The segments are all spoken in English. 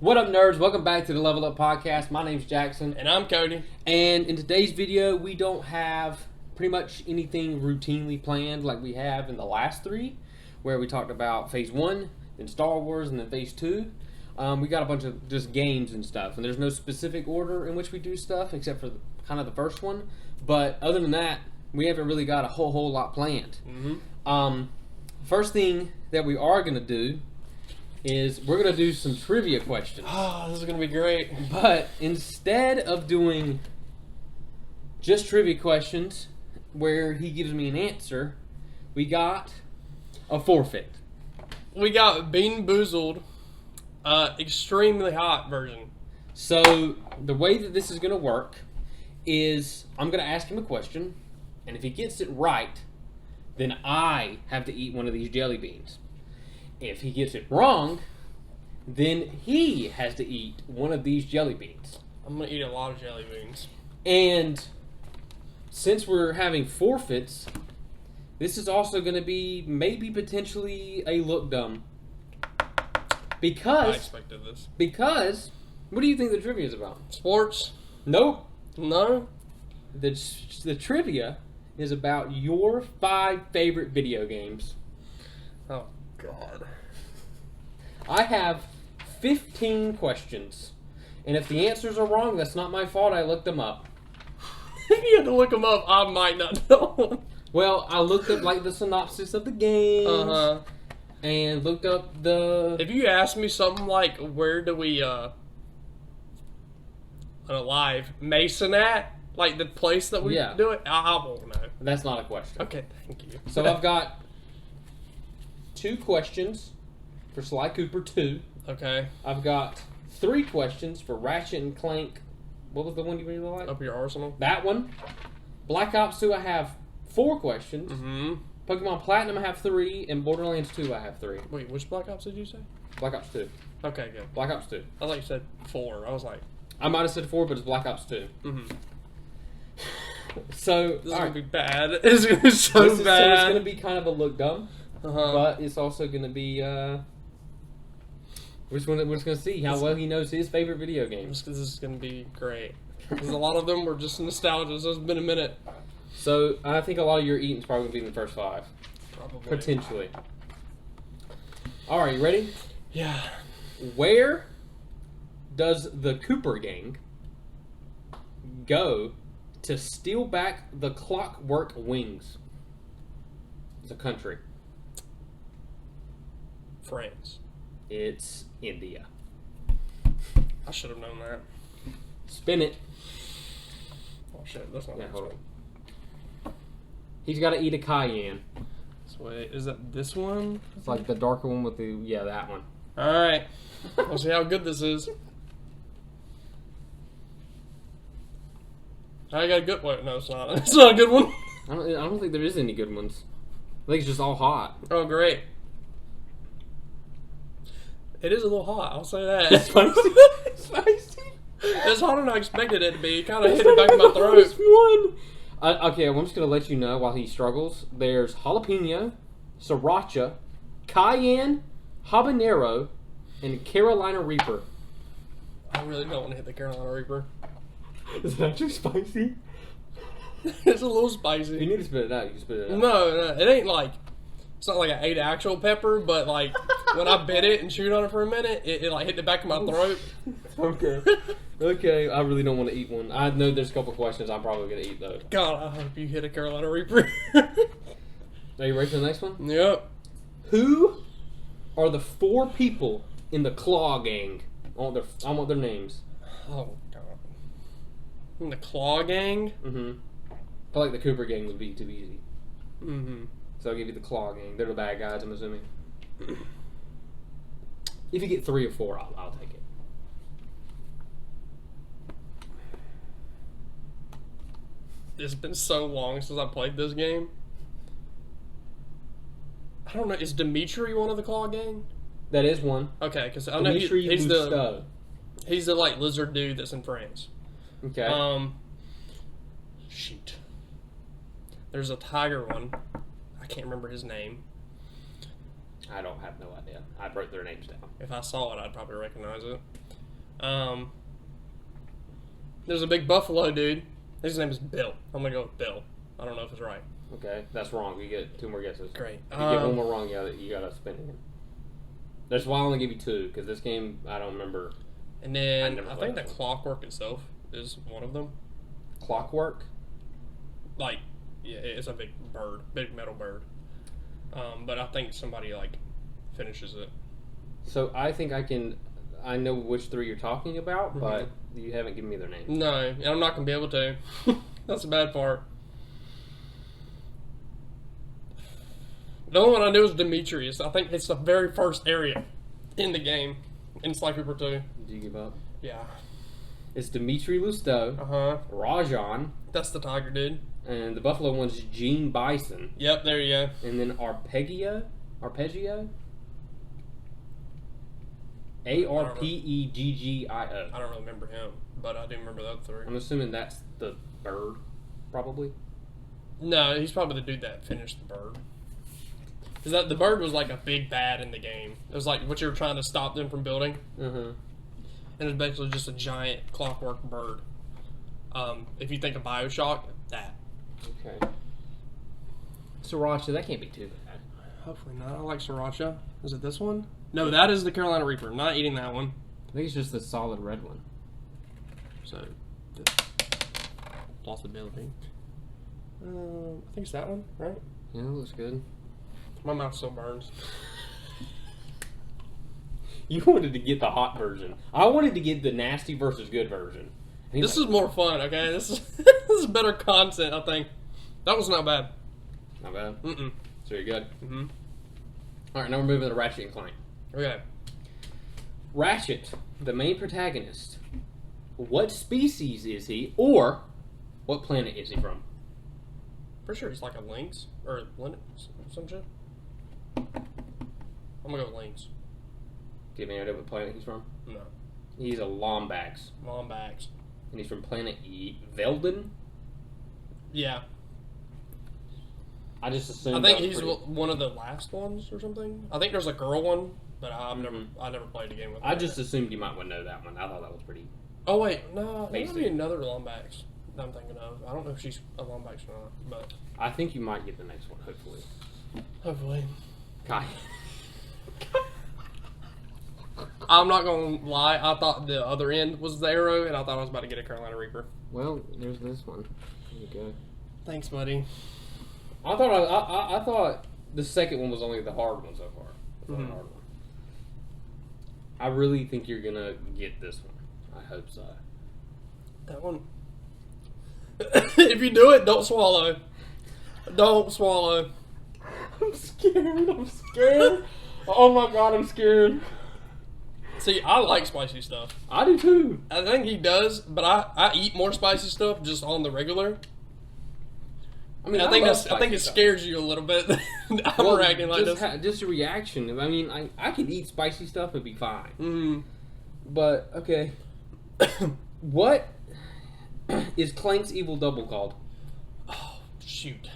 What up, nerds? Welcome back to the Level Up Podcast. My name's Jackson. And I'm Cody. And in today's video, we don't have pretty much anything routinely planned like we have in the last three, where we talked about Phase 1, then Star Wars, and then Phase 2. We got a bunch of just games and stuff, and there's no specific order in which we do stuff, except for kind of the first one. But other than that, we haven't really got a whole lot planned. First thing that we are going to do is we're going to do some trivia questions. Oh, this is going to be great. But instead of doing just trivia questions where he gives me an answer, we got a forfeit. We got Bean Boozled, extremely hot version. So the way that this is going to work is I'm going to ask him a question, and if he gets it right, then I have to eat one of these jelly beans. If he gets it wrong, then he has to eat one of these jelly beans. I'm going to eat a lot of jelly beans. And since we're having forfeits, this is also going to be maybe potentially a look dumb. Because I expected this. Because what do you think the trivia is about? Sports? Nope. No? The trivia is about your 5 favorite video games. Oh, God. I have 15 questions. And if the answers are wrong, that's not my fault. I looked them up. If you had to look them up, I might not know. Well, I looked up like the synopsis of the game. Uh-huh. And looked up the... If you ask me something like, where do we, live Mason at? Like the place that we do it? I won't know. That's not a question. Okay, thank you. So I've got 2 questions for Sly Cooper 2. Okay. I've got 3 questions for Ratchet and Clank. What was the one you really liked? Up your arsenal? That one. Black Ops 2 I have 4 questions. Mm-hmm. Pokemon Platinum I have 3. And Borderlands 2 I have 3. Wait, which Black Ops did you say? Black Ops 2. Okay, good. Black Ops 2. I thought you said 4. I was like... I might have said 4, but it's Black Ops 2. Mm-hmm. So, this is going to be bad. It's going to be so bad. So it's going to be kind of a look dumb. Uh-huh. But it's also going to be, we're just going to see how well he knows his favorite video games. This is going to be great. Because a lot of them were just nostalgia, so it's been a minute. So, I think a lot of your eating's probably going to be in the first 5. Probably. Potentially. Alright, you ready? Yeah. Where does the Cooper gang go to steal back the Clockwork Wings? It's a country. France. It's India. I should have known that. Spin it. Oh shit, that's not Yeah, this hold one. on. He's got to eat a cayenne. So wait, is that this one? It's like the darker one with the... Yeah, that one. Alright. We'll see how good this is. I got a good one. No, it's not. It's not a good one. I don't think there is any good ones. I think it's just all hot. Oh, great. It is a little hot, I'll say that. It's spicy. It's spicy. It's hotter than I expected it to be. It kind of hit the back of my throat. Okay, well, I'm just going to let you know while he struggles. There's jalapeno, sriracha, cayenne, habanero, and Carolina Reaper. I really don't want to hit the Carolina Reaper. Is it actually spicy? It's a little If spicy. you need to spit it out, you can spit it out. No, it ain't like... It's not like I ate actual pepper, but like when I bit it and chewed on it for a minute, it like hit the back of my throat. Okay. Okay, I really don't want to eat one. I know there's a couple questions I'm probably going to eat, though. God, I hope you hit a Carolina Reaper. Are you ready for the next one? Yep. Who are the 4 people in the Claw Gang? I want their names. Oh, God. In the Claw Gang? Mm-hmm. I feel like the Cooper Gang would be too easy. Mm-hmm. So I'll give you the Claw Gang. They're the bad guys, I'm assuming. If you get 3 or 4, I'll take it. It's been so long since I played this game. I don't know. Is Dimitri one of the Claw Gang? That is one. Okay, because I know he's the like lizard dude that's in France. Okay. Shoot. There's a tiger one. I can't remember his name. I don't have no idea. I wrote their names down. If I saw it, I'd probably recognize it. There's a big buffalo dude. His name is Bill. I'm gonna go with Bill. I don't know if it's right. Okay, that's wrong. You get 2 more guesses. Great. If you get one more wrong, you gotta spin it. That's why I only give you 2, because this game, I don't remember. And then I think the clockwork itself is one of them. Clockwork? Like, yeah, it's a big bird, big metal bird. But I think somebody like finishes it. So I think I know which 3 you're talking about, Mm-hmm. but you haven't given me their names. No, and I'm not gonna be able to. That's the bad part. The only one I knew was Demetrius. I think it's the very first area in the game in Sly Cooper 2. Did you give up? Yeah. It's Dimitri Lusto, Rajan, That's the tiger dude. and the Buffalo one's Gene Bison. Yep, there you go. And then Arpeggio? Arpeggio? I don't really remember him, but I do remember the other 3. I'm assuming that's the bird, probably. No, he's probably the dude that finished the bird. Because the bird was like a big bad in the game. It was like what you were trying to stop them from building. Uh-huh. And it was basically just a giant clockwork bird. If you think of Bioshock, that. Okay. Sriracha, that can't be too bad. Hopefully not. I like Sriracha. Is it this one? No, that is the Carolina Reaper. Not eating that one. I think it's just the solid red one. So, possibility. I think it's that one, right? Yeah, that looks good. My mouth still burns. You wanted to get the hot version. I wanted to get the nasty versus good version. This is more fun, okay? This is this is better content, I think. That was not bad. Not bad. Mm-mm. So you're good. Mm-hmm. All right, now we're moving to Ratchet and Clank. Okay. Ratchet, the main protagonist. What species is he, or what planet is he from? Pretty sure it's like a lynx or Linux or some shit. I'm gonna go with lynx. Do you have any idea what planet he's from? No. He's a Lombax, Lombax. and he's from planet Velden. Yeah. I just assumed. I think that was he's pretty- one of the last ones or something. I think there's a girl one, but I never played a game with her. I just assumed you might want to know that one. I thought that was pretty. Oh wait, no, there might be Basic. another Lombax that I'm thinking of. I don't know if she's a Lombax or not, but I think you might get the next one, hopefully. hopefully. Kai. I'm not gonna lie, I thought the other end was the arrow, and I thought I was about to get a Carolina Reaper. Well, there's this one. There you go. Thanks, buddy. I thought the second one was only the hard one so far. The Mhm. hard one. I really think you're gonna get this one. I hope so. That one. If you do it, don't swallow. Don't swallow. I'm scared. I'm scared. Oh my god, I'm scared. See, I like spicy stuff. I do too. I think he does, but I eat more spicy stuff just on the regular. I mean, I think love I think spicy it stuff. scares you a little bit. I'm Well, reacting like just this. just a reaction. I mean, I can eat spicy stuff and be fine. Mm. But okay, what is Clank's evil double called? Oh shoot!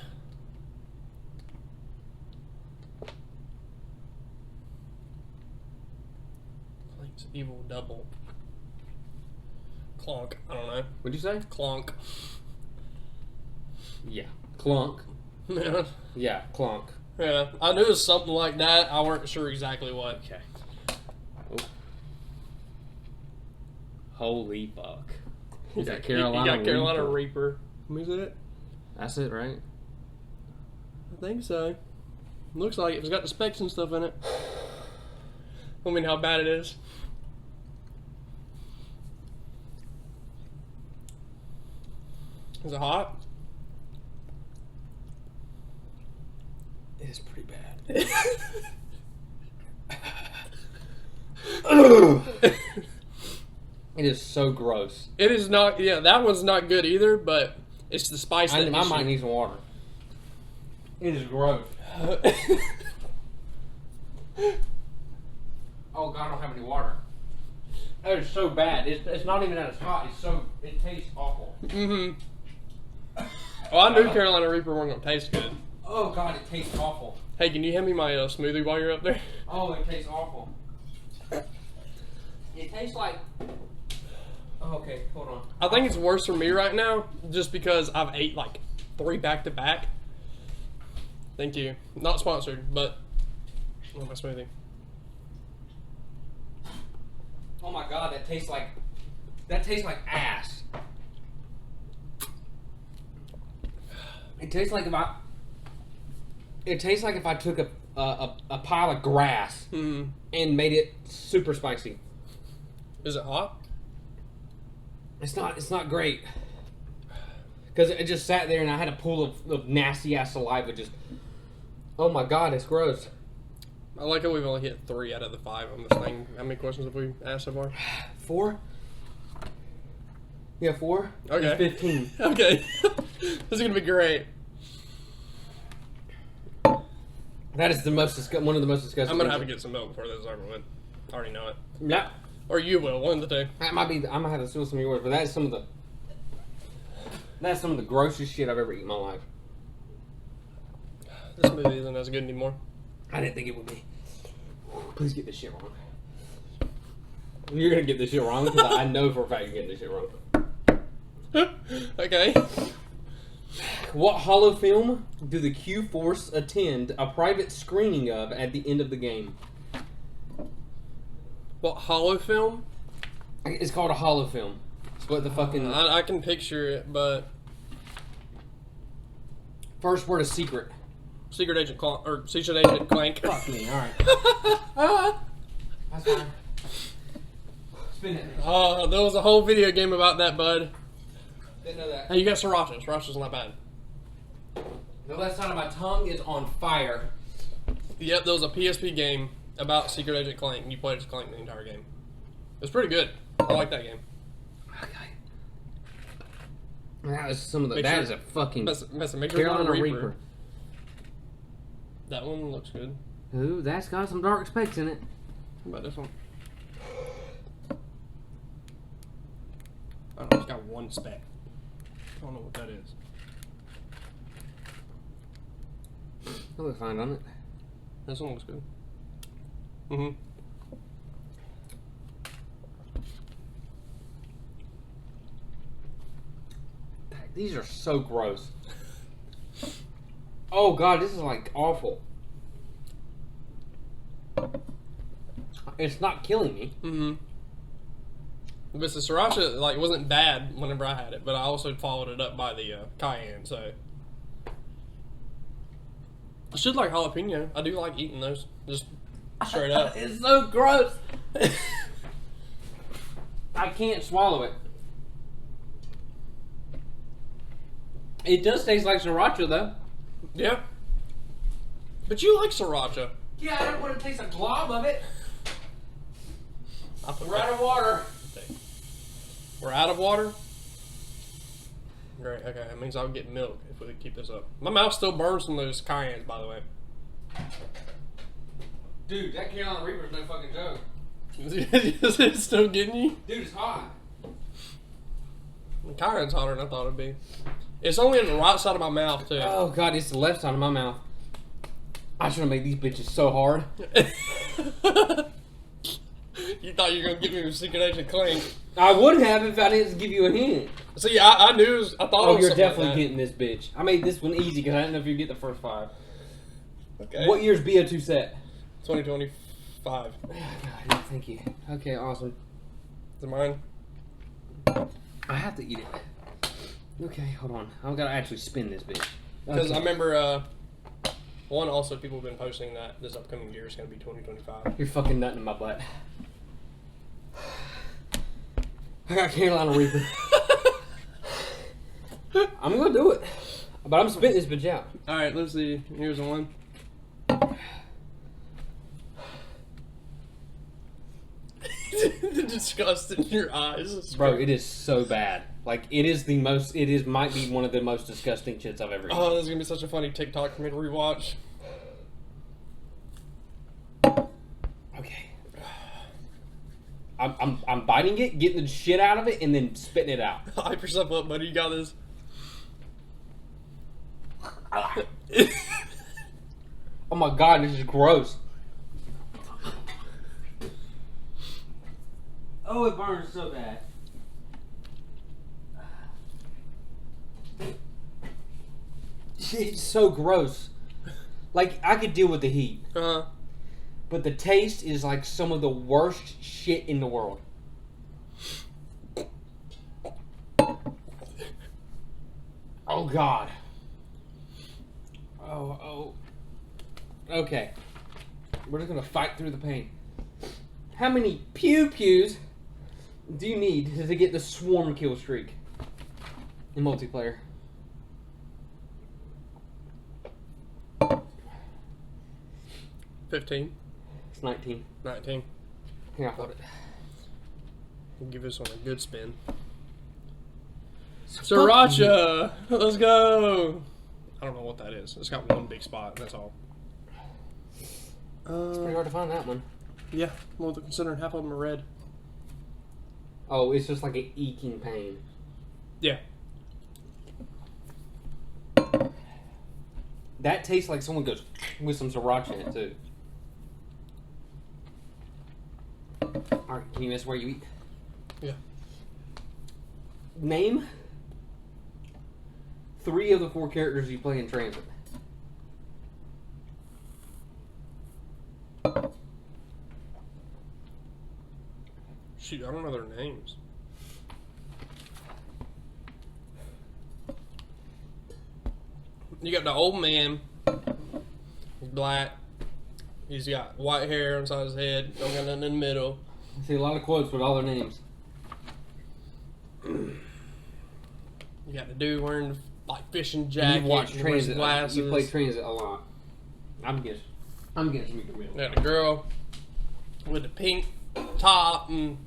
Clank's evil double. Clonk. I don't know. What'd you say? Clonk. Yeah, Clunk. Yeah. Yeah, Clunk. Yeah. I knew it was something like that. I weren't sure exactly what. Okay. Oh. Holy fuck! Is that Carolina? You got Carolina Reaper? Reaper. Is it? That's it, right? I think so. Looks like it. It's got the specs and stuff in it. I mean, how bad it is. Is it hot? It is pretty bad. It is so gross. It is not. Yeah, that one's not good either. But it's the spice. I that might need some water. It is gross. Oh god, I don't have any water. That is so bad. It's not even that it's hot. It tastes awful. Mm-hmm. Well, I knew Carolina Reaper weren't gonna taste good. Oh god, it tastes awful. Hey, can you hand me my smoothie while you're up there? Oh, it tastes awful. It tastes like okay, hold on. I think it's worse for me right now, just because I've ate like 3 back to back. Thank you. Not sponsored, but my smoothie. Oh my god, that tastes like ass. It tastes like if I took a pile of grass and made it super spicy. Is it hot? It's not great. Because it just sat there and I had a pool of nasty ass saliva just. Oh my god, it's gross. I like how we've only hit 3 out of the 5 on this thing. How many questions have we asked so far? 4? Yeah, 4. Okay. It's 15. Okay. This is gonna be great. That is one of the most disgusting. I'm gonna have to get some milk before this is over with. I already know it. Yeah. Or you will, one of the two. That might be. I'm gonna have to steal some of yours, but that's some of the grossest shit I've ever eaten in my life. This movie isn't as good anymore. I didn't think it would be. Please get this shit wrong. You're gonna get this shit wrong because I know for a fact you're getting this shit wrong. Okay. What hollow film do the Q Force attend a private screening of at the end of the game? What, hollow film? It's called a hollow film. It's what the fucking I can picture it, but first word is secret. Secret Agent Clank. Fuck me. All right. That's fine. Spin it. Oh, there was a whole video game about that, bud. Didn't know that. Hey, you got Sriracha. Sriracha's not bad. The left side of my tongue is on fire. Yep, there was a PSP game about Secret Agent Clank, and you played as Clank the entire game. It was pretty good. I like that game. Okay. That is some of the. Make That sure- is a fucking Make sure Carolina it's not a Reaper. That one looks good. Ooh, that's got some dark specks in it. How about this one? I don't know, it's got one speck. I don't know what that is. That looks fine, doesn't it? This one looks good. Mm-hmm. These are so gross. Oh god, this is like awful. It's not killing me. Mm-hmm. But the Sriracha, like, wasn't bad whenever I had it, but I also followed it up by the cayenne, so. I should like jalapeno. I do like eating those, just straight up. It's so gross. I can't swallow it. It does taste like sriracha, though. Yeah. But you like Sriracha. Yeah, I don't want to taste a glob of it. We're We're out of water. We're out of water? Great, okay. That means I'll get milk if we keep this up. My mouth still burns from those cayennes, by the way. Dude, that Carolina Reaper's no fucking joke. Is it still getting you? Dude, it's hot. The cayenne's hotter than I thought it'd be. It's only on the right side of my mouth, too. Oh god, it's the left side of my mouth. I should have made these bitches so hard. You thought you were going to give me a Secret Agent Clank. I would have if I didn't give you a hint. See, I knew, I thought it Oh, was you're something definitely like getting this bitch. I made this one easy because I didn't know if you'd get the first 5. that. Okay. What year's BO2 set? 2025. God, yeah, thank you. Okay, awesome. Is it mine? I have to eat it. Okay, hold on. I've got to actually spin this bitch. Because Okay. I remember, one, also people have been posting that this upcoming year is going to be 2025. You're fucking nutting in my butt. I got Carolina Reaper. I'm gonna do it. But I'm spitting this bitch out. Alright, let's see. Here's one. The disgust in your eyes. Bro, it is so bad. Like, might be one of the most disgusting shits I've ever eaten. Oh, this is going to be such a funny TikTok for me to rewatch. Okay. I'm biting it, getting the shit out of it, and then spitting it out. Hype yourself up, buddy. You got this. Oh my god, this is gross. Oh, it burns so bad. It's so gross. Like, I could deal with the heat. Uh-huh. But the taste is like some of the worst shit in the world. Oh, God. Oh. Okay. We're just going to fight through the pain. How many pew-pews do you need to get the swarm kill streak in multiplayer? $15. It's 19. 19. Here, I'll hold it. We'll give this one a good spin. Fuck Sriracha! Let's go! I don't know what that is. It's got one big spot, that's all. It's pretty hard to find that one. Yeah, well, considering half of them are red. Oh, it's just like an eking pain. Yeah. That tastes like someone goes with some sriracha in it, too. Alright, can you miss where you eat? Yeah. Name 3 of the 4 characters you play in Transit. Shoot, I don't know their names. You got the old man. He's black. He's got white hair on the side of his head. Don't got nothing in the middle. I see a lot of quotes with all their names. You got the dude wearing the, like fishing You've jacket. watched Transit. Glasses. You play Transit a lot. I'm guessing you can win. You got the girl with the pink top and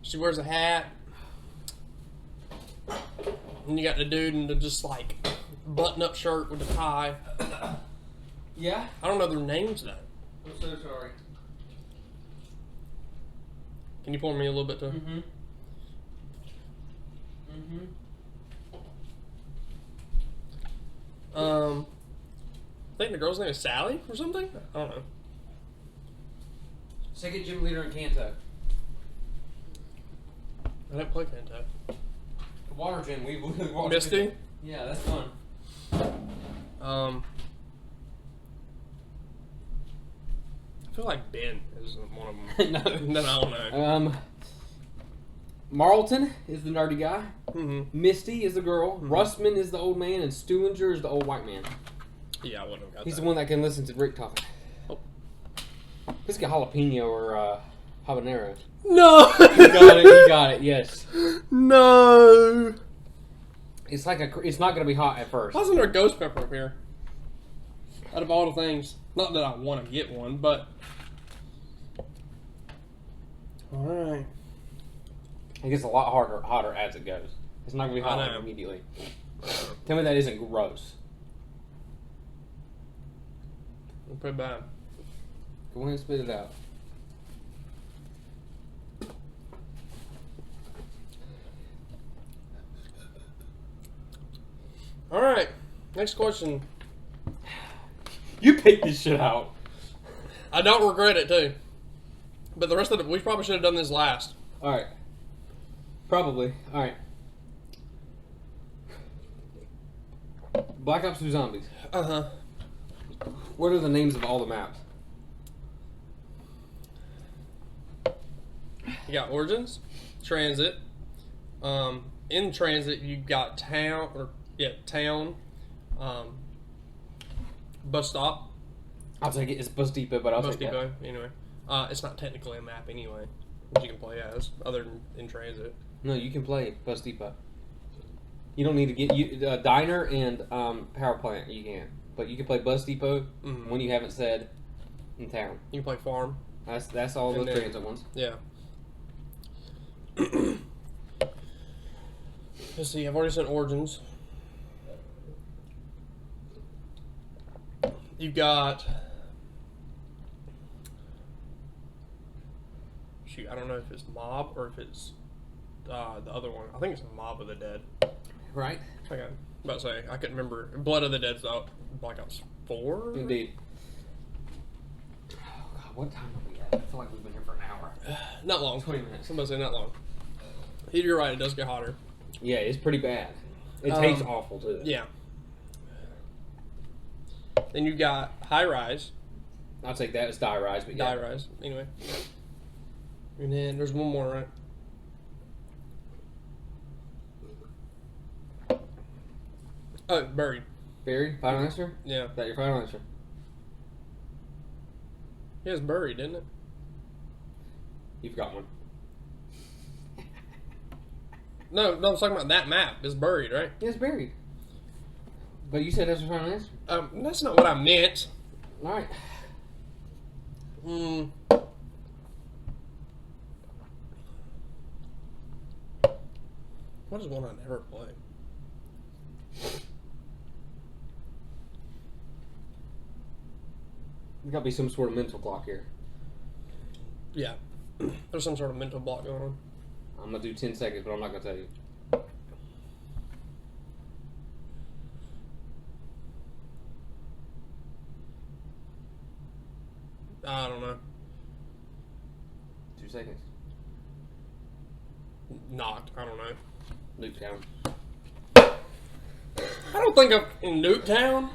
she wears a hat. And you got the dude in the just like button-up shirt with the tie. Yeah? I don't know their names though. I'm so sorry. Can you pour me a little bit too? Mm-hmm. I think the girl's name is Sally or something. I don't know. Second gym leader in Kanto. I didn't play Kanto. The water gym. We watched Misty? it. Yeah, that's fun. I feel like Ben is one of them. No. No, I don't know. Marlton is the nerdy guy. Mm-hmm. Misty is the girl. Rustman is the old man, and Stuinger is the old white man. Yeah, I wouldn't have got He's that. the one that can listen to Rick talk. Oh. He's got jalapeno or habanero. No! You got it, yes. No! It's like it's not gonna be hot at first. How's there a ghost pepper up here? Out of all the things. Not that I want to get one, but... Alright. It gets a lot hotter as it goes. It's not gonna be hot I know. immediately. Tell me that isn't gross. Pretty bad. Go ahead and spit it out. Alright. Next question. You picked this shit out. I don't regret it, too. But the rest of it, we probably should have done this last. Alright. Probably. Alright. Black Ops 2 Zombies. Uh-huh. What are the names of all the maps? You got Origins, Transit. In Transit, you got Town, Bus Stop. I'll take it. It's Bus Depot, but I'll Bus take Depot, anyway. It's not technically a map anyway, which you can play as, other than in Transit. that. No, you can play Bus Depot. You don't need to get Diner and Power Plant. You can, but you can play Bus Depot when you haven't said in town. You can play Farm. That's all And those then- Transit ones. Yeah. Let's see, I've already said Origins. You've got... Shoot, I don't know if it's Mob or if it's the other one. I think it's Mob of the Dead. Right? I got about to say, I couldn't remember. Blood of the Dead's out. Black Ops 4? Indeed. Oh God, what time are we at? I feel like we've been here for an hour. Not long. 20 minutes. Somebody say not long. You're right, it does get hotter. Yeah, it's pretty bad. It tastes awful too. Yeah. Then you got high rise. I'll take that as die rise, but yeah. Die rise. Anyway. And then there's one more, right? Oh, buried. Buried? Final answer? Yeah. Is that your final answer? Yeah, it's buried, isn't it? You've got one. No, I'm talking about that map. It's buried, right? Yeah, it's buried. But you said that's your final answer? That's not what I meant. Alright. What is one I never play? There's gotta be some sort of mental block here. Yeah. There's some sort of mental block going on. I'm gonna do 10 seconds, but I'm not gonna tell you. I don't know. 2 seconds. Not. I don't know. Nuketown. I don't think I'm in Nuketown.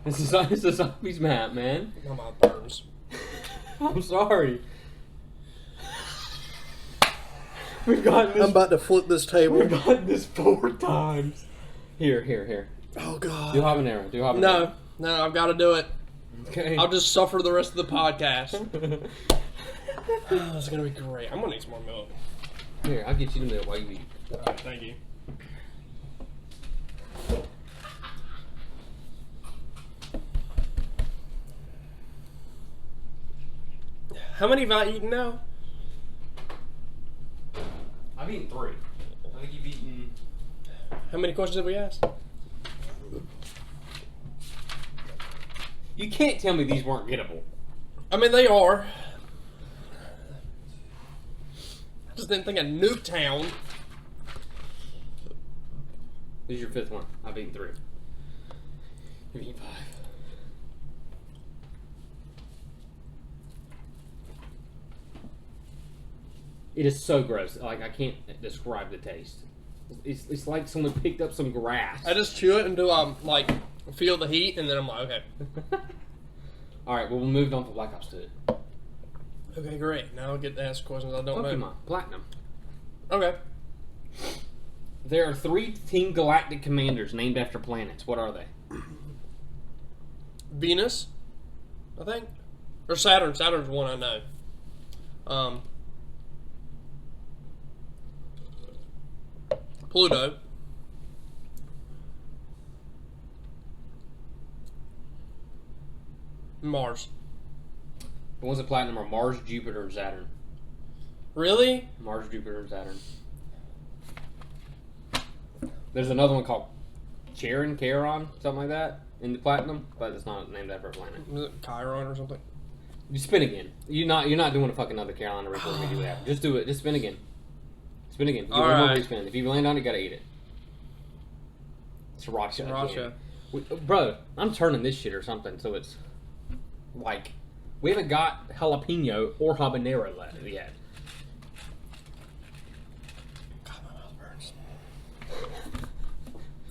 It's a zombies map, man. My mouth burns. I'm sorry. We've gotten this. I'm about to flip this table. We've gotten this 4 times. Here. Oh, God. Do habanero. No, I've got to do it. Okay. I'll just suffer the rest of the podcast. Oh, this is going to be great. I'm going to need some more milk. Here, I'll get you the milk while you eat. All right, thank you. How many have I eaten now? I've eaten 3. I think you've eaten... How many questions have we asked? You can't tell me these weren't gettable. I mean, they are. I just didn't think of Nuketown. This is your 5th one. I've eaten 3. You've eaten 5. It is so gross. Like, I can't describe the taste. It's like someone picked up some grass. I just chew it until I like feel the heat, and then I'm like, okay. All right, well, we'll move on to Black Ops 2. Okay, great. Now I'll get to ask questions I don't Pokemon know. Platinum. Okay. There are 3 Team Galactic commanders named after planets. What are they? Venus, I think, or Saturn. Saturn's one I know. Pluto. Mars. The ones that Platinum are Mars, Jupiter, and Saturn. Really? Mars, Jupiter, and Saturn. There's another one called Charon, something like that, in the Platinum, but it's not named after a planet. Is it Chiron or something? You spin again. You're not doing a fucking other Carolina Reaper when you do that. Just do it. Just spin again. Spin again. You get one more respin. If you land on it, you gotta eat it. Sriracha. Bro, I'm turning this shit or something, so it's like we haven't got jalapeno or habanero left yet. God, my mouth burns.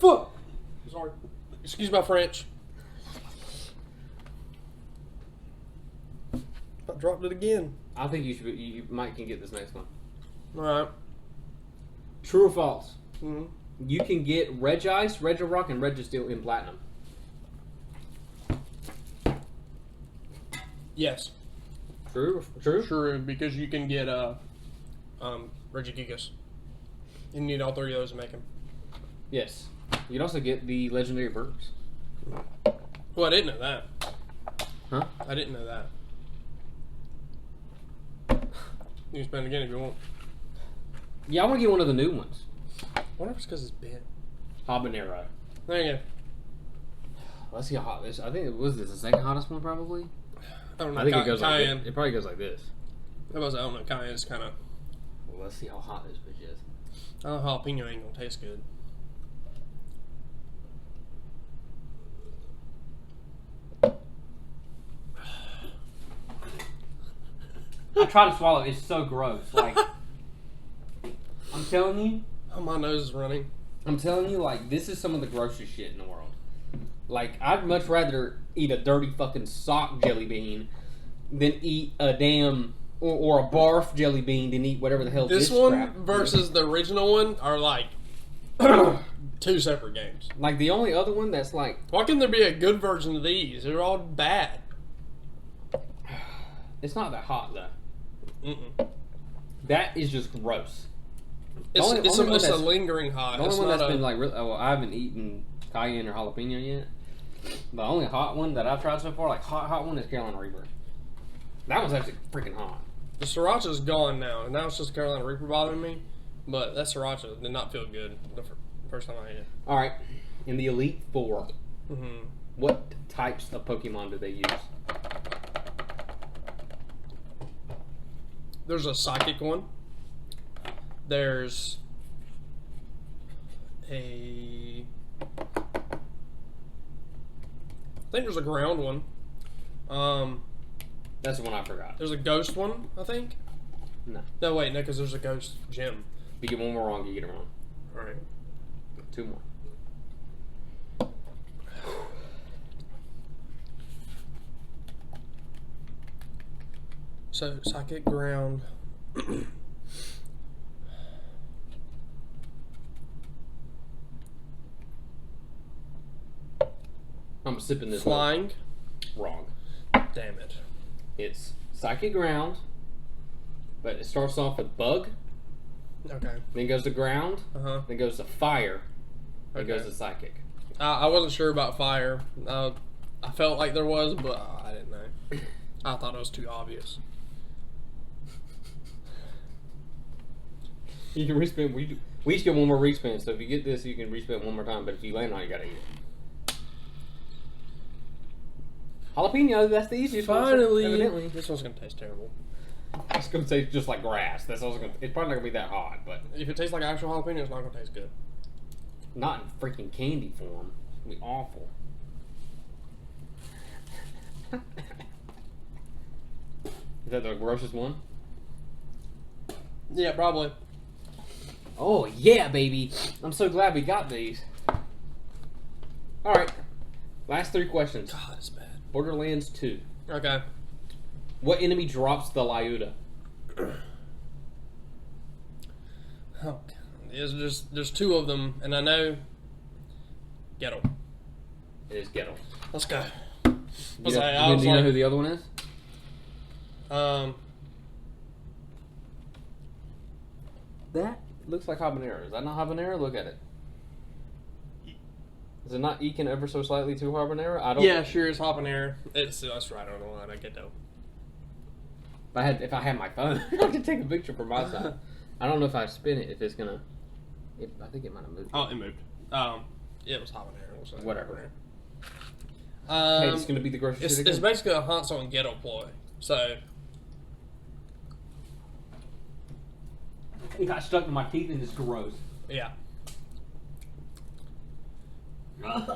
Fuck. Sorry. Excuse my French. I dropped it again. I think you might can get this next one. All right. True or false? Mm-hmm. You can get Regice, Regirock, and Registeel in Platinum. Yes. True, because you can get Regigigas. You need all 3 of those to make them. Yes. You'd also get the legendary birds. Well, I didn't know that. Huh? I didn't know that. You can spin it again if you want. Yeah, I want to get one of the new ones. I wonder if it's because it's bent. Habanero. There you go. Let's see how hot this. I think it was the second hottest one probably. I don't know. I think it goes Cayenne. like it probably goes like this. I don't know. Cayenne's kind of. Well, let's see how hot this bitch is. I know jalapeno ain't gonna taste good. I try to swallow. It's so gross. Like I'm telling you. Oh, my nose is running. I'm telling you, like this is some of the grossest shit in the world. Like, I'd much rather eat a dirty fucking sock jelly bean than eat a damn or a barf jelly bean than eat whatever the hell This this one crap versus the original one are like two separate games. Like, the only other one that's like, Why can there be a good version of these? They're all bad. it's not that hot though. Mm-mm. That is just gross. It's only a lingering hot. The only It's one not that's a, been like, really, well, I haven't eaten cayenne or jalapeno yet. The only hot one that I've tried so far, like hot one, is Carolina Reaper. That one's actually freaking hot. the sriracha's gone now, and now it's just Carolina Reaper bothering me. But that sriracha did not feel good the first time I ate it. All right, in the Elite Four, Mm-hmm. what types of Pokemon do they use? There's a psychic one. There's a... I think there's a ground one. That's the one I forgot. There's a ghost one, I think. No. No, wait, no, because there's a ghost gym. If you get one more wrong, you get it wrong. All right. Two more. So, psychic, ground. I'm sipping this. Flying. Wrong. Damn it. It's Psychic Ground, but it starts off with Bug, Okay. then goes to Ground, Uh-huh. then goes to Fire, then Okay. goes to Psychic. I wasn't sure about fire. I felt like there was, but I didn't know. I thought it was too obvious. You can respin. We each get one more respin, so if you get this, you can respin one more time, but if you land on it, you gotta eat it. Jalapeno, that's the easiest one. Finally. Evidently. This one's going to taste terrible. It's gonna taste just like grass. That's also gonna. It's probably not gonna be that hot, but If it tastes like actual jalapeno, it's not going to taste good. not in freaking candy form. It'd be awful. Is that the grossest one? Yeah, probably. Oh yeah, baby! I'm so glad we got these. All right, last three questions. God, it's bad. Borderlands 2. Okay. What enemy drops the Lyuda? Oh, God. There's two of them, and I know. Get them. It is Gettle. Let's go. Do you know who the other one is? That looks like habanero. Is that not habanero? Look at it. Is it not eking ever so slightly to habanero? I don't. Yeah, sure, it's habanero. That's right on the line. I get that. If I had my phone, I could take a picture from my side. I don't know if I spin it if it's gonna. I think it might have moved. Oh, it moved. It was habanero. So Whatever. habanero. Hey, it's gonna be the grocery It's shit again. basically a Hansel and Gretel ploy. So It got stuck in my teeth and it's gross. yeah. I'm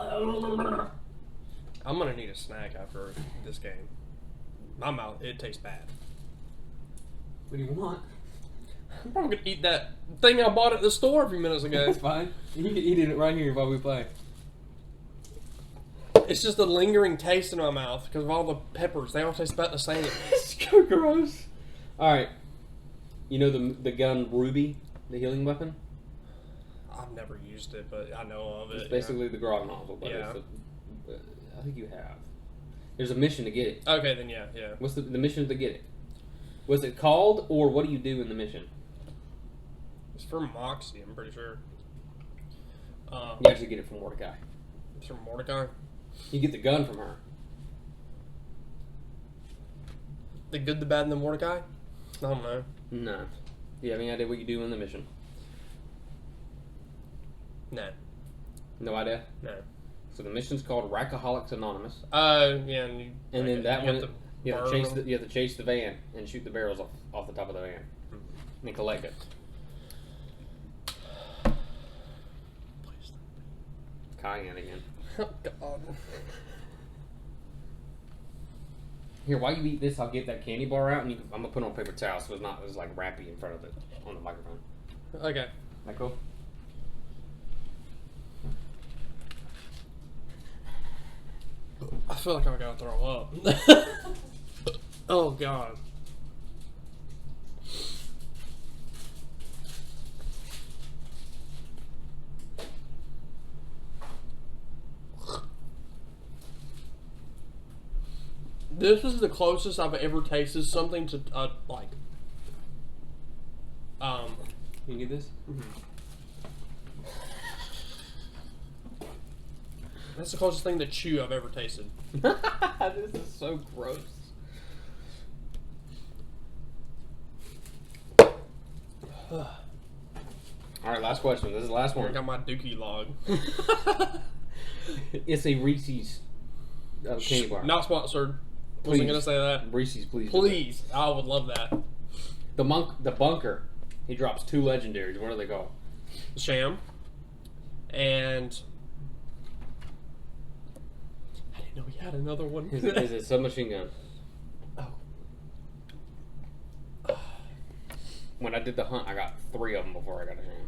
gonna need a snack after this game. My mouth, it tastes bad. What do you want? I'm probably gonna eat that thing I bought at the store a few minutes ago. That's fine. You can eat it right here while we play. It's just a lingering taste in my mouth because of all the peppers. They all taste about the same. It's so gross. All right. You know the gun Ruby, the healing weapon? I've never used it, but I know of it. It's basically the grog nozzle, but Yeah. I think you have. There's a mission to get it. Okay, then yeah. What's the mission to get it? Was it called, or what do you do in the mission? It's for Moxie, I'm pretty sure. You actually get it from Mordecai. It's from Mordecai. You get the gun from her. The good, the bad, and the Mordecai? I don't know. No. Do you have any idea what you do in the mission? No. No idea? No. So the mission's called Rackaholics Anonymous. Oh, yeah. And Then that one, you have burn to chase the van and shoot the barrels off the top of the van and collect it. Please. Cayenne again. Oh, God. Here, while you eat this, I'll get that candy bar out, and I'm gonna put it on paper towel so it's like wrappy in front of it on the microphone. Okay. That cool? feel like I gotta throw up. Oh god. This is the closest I've ever tasted something to like. You get this? That's the closest thing to chew I've ever tasted. This is so gross. Alright, last question. This is the last I one. got my dookie log. It's a Reese's candy bar. Not sponsored. Please. Wasn't gonna say that. Reese's, please. Please, I would love that. The bunker. He drops 2 legendaries. What are they called? Sham. And I didn't know we had another one. Is it submachine gun? Oh. When I did the hunt, I got 3 of them before I got a sham.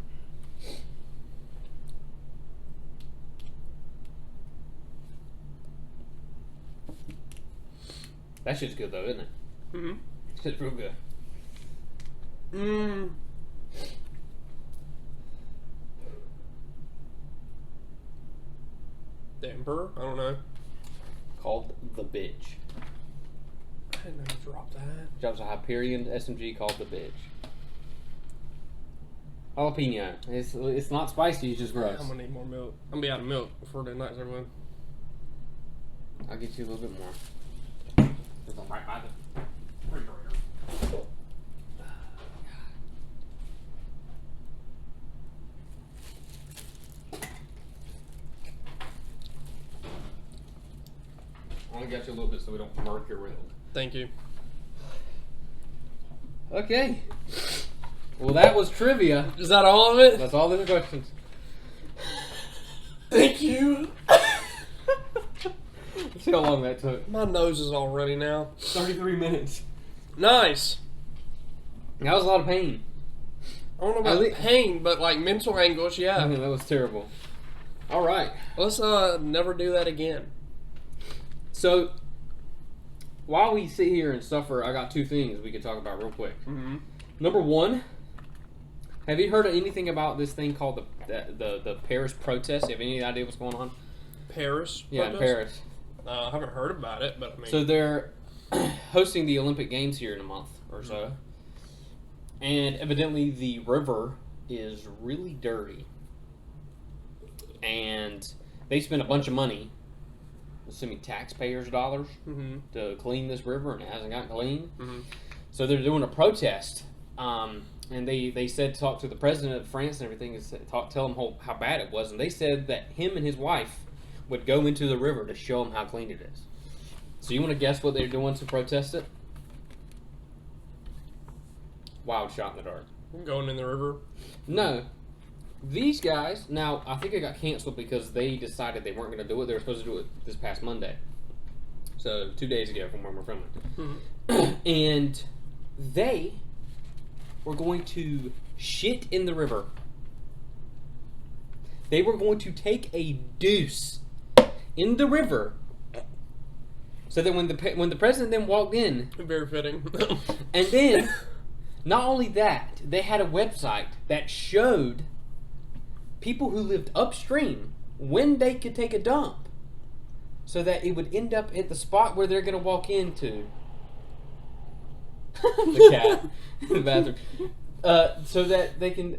That shit's good though, isn't it? Mm-hmm. It's real good. Mmm. The Emperor? I don't know. Called the bitch. I didn't know you dropped that. Drops a Hyperion SMG called the bitch. Jalapeno. It's not spicy. It's just gross. I'm gonna need more milk. I'm gonna be out of milk before the night's over. I'll get you a little bit more. There's one right by the refrigerator. I only got you a little bit so we don't murk your riddle. Thank you. Okay. Well, that was trivia. Is that all of it? That's all the questions. Thank you. Let's see how long that took. My nose is all runny now. 33 minutes. Nice. That was a lot of pain. I don't know about pain, but like mental anguish, yeah. That was terrible. All right. Let's never do that again. So, while we sit here and suffer, I got 2 things we could talk about real quick. Mm-hmm. Number 1, have you heard of anything about this thing called the Paris protest? You have any idea what's going on? Paris? Yeah, in Paris. I haven't heard about it, but I mean... So they're hosting the Olympic Games here in a month or so. Mm-hmm. And evidently the river is really dirty. And they spent a bunch of money, assuming taxpayers' dollars, Mm-hmm. to clean this river, and it hasn't gotten clean. Mm-hmm. So they're doing a protest. And they said, talk to the president of France and everything, and tell him how bad it was. And they said that him and his wife would go into the river to show him how clean it is. So you want to guess what they're doing to protest it? Wild shot in the dark. Going in the river? No. These guys, now, I think it got canceled because they decided they weren't going to do it. They were supposed to do it this past Monday. So 2 days ago from when we're filming. Mm-hmm. And they were going to shit in the river. They were going to take a deuce in the river, so that when the president then walked in, Very fitting. and then not only that, they had a website that showed people who lived upstream when they could take a dump, so that it would end up at the spot where they're going to walk into. The cat in the bathroom. So that they can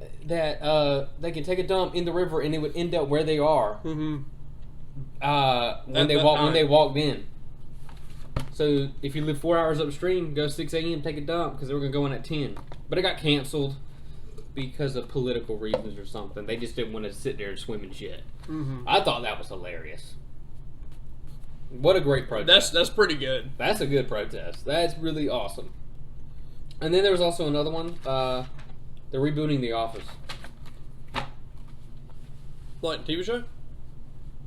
take a dump in the river, and it would end up where they are. Mm-hmm. When they walked in. So if you live 4 hours upstream, go 6 a.m. take a dump because they were gonna go in at 10. But it got canceled because of political reasons or something. They just didn't want to sit there and swim in shit. Mm-hmm. I thought that was hilarious. What a great protest! That's pretty good. That's a good protest. That's really awesome. And then there was also another one. They're rebooting The Office. Like TV show?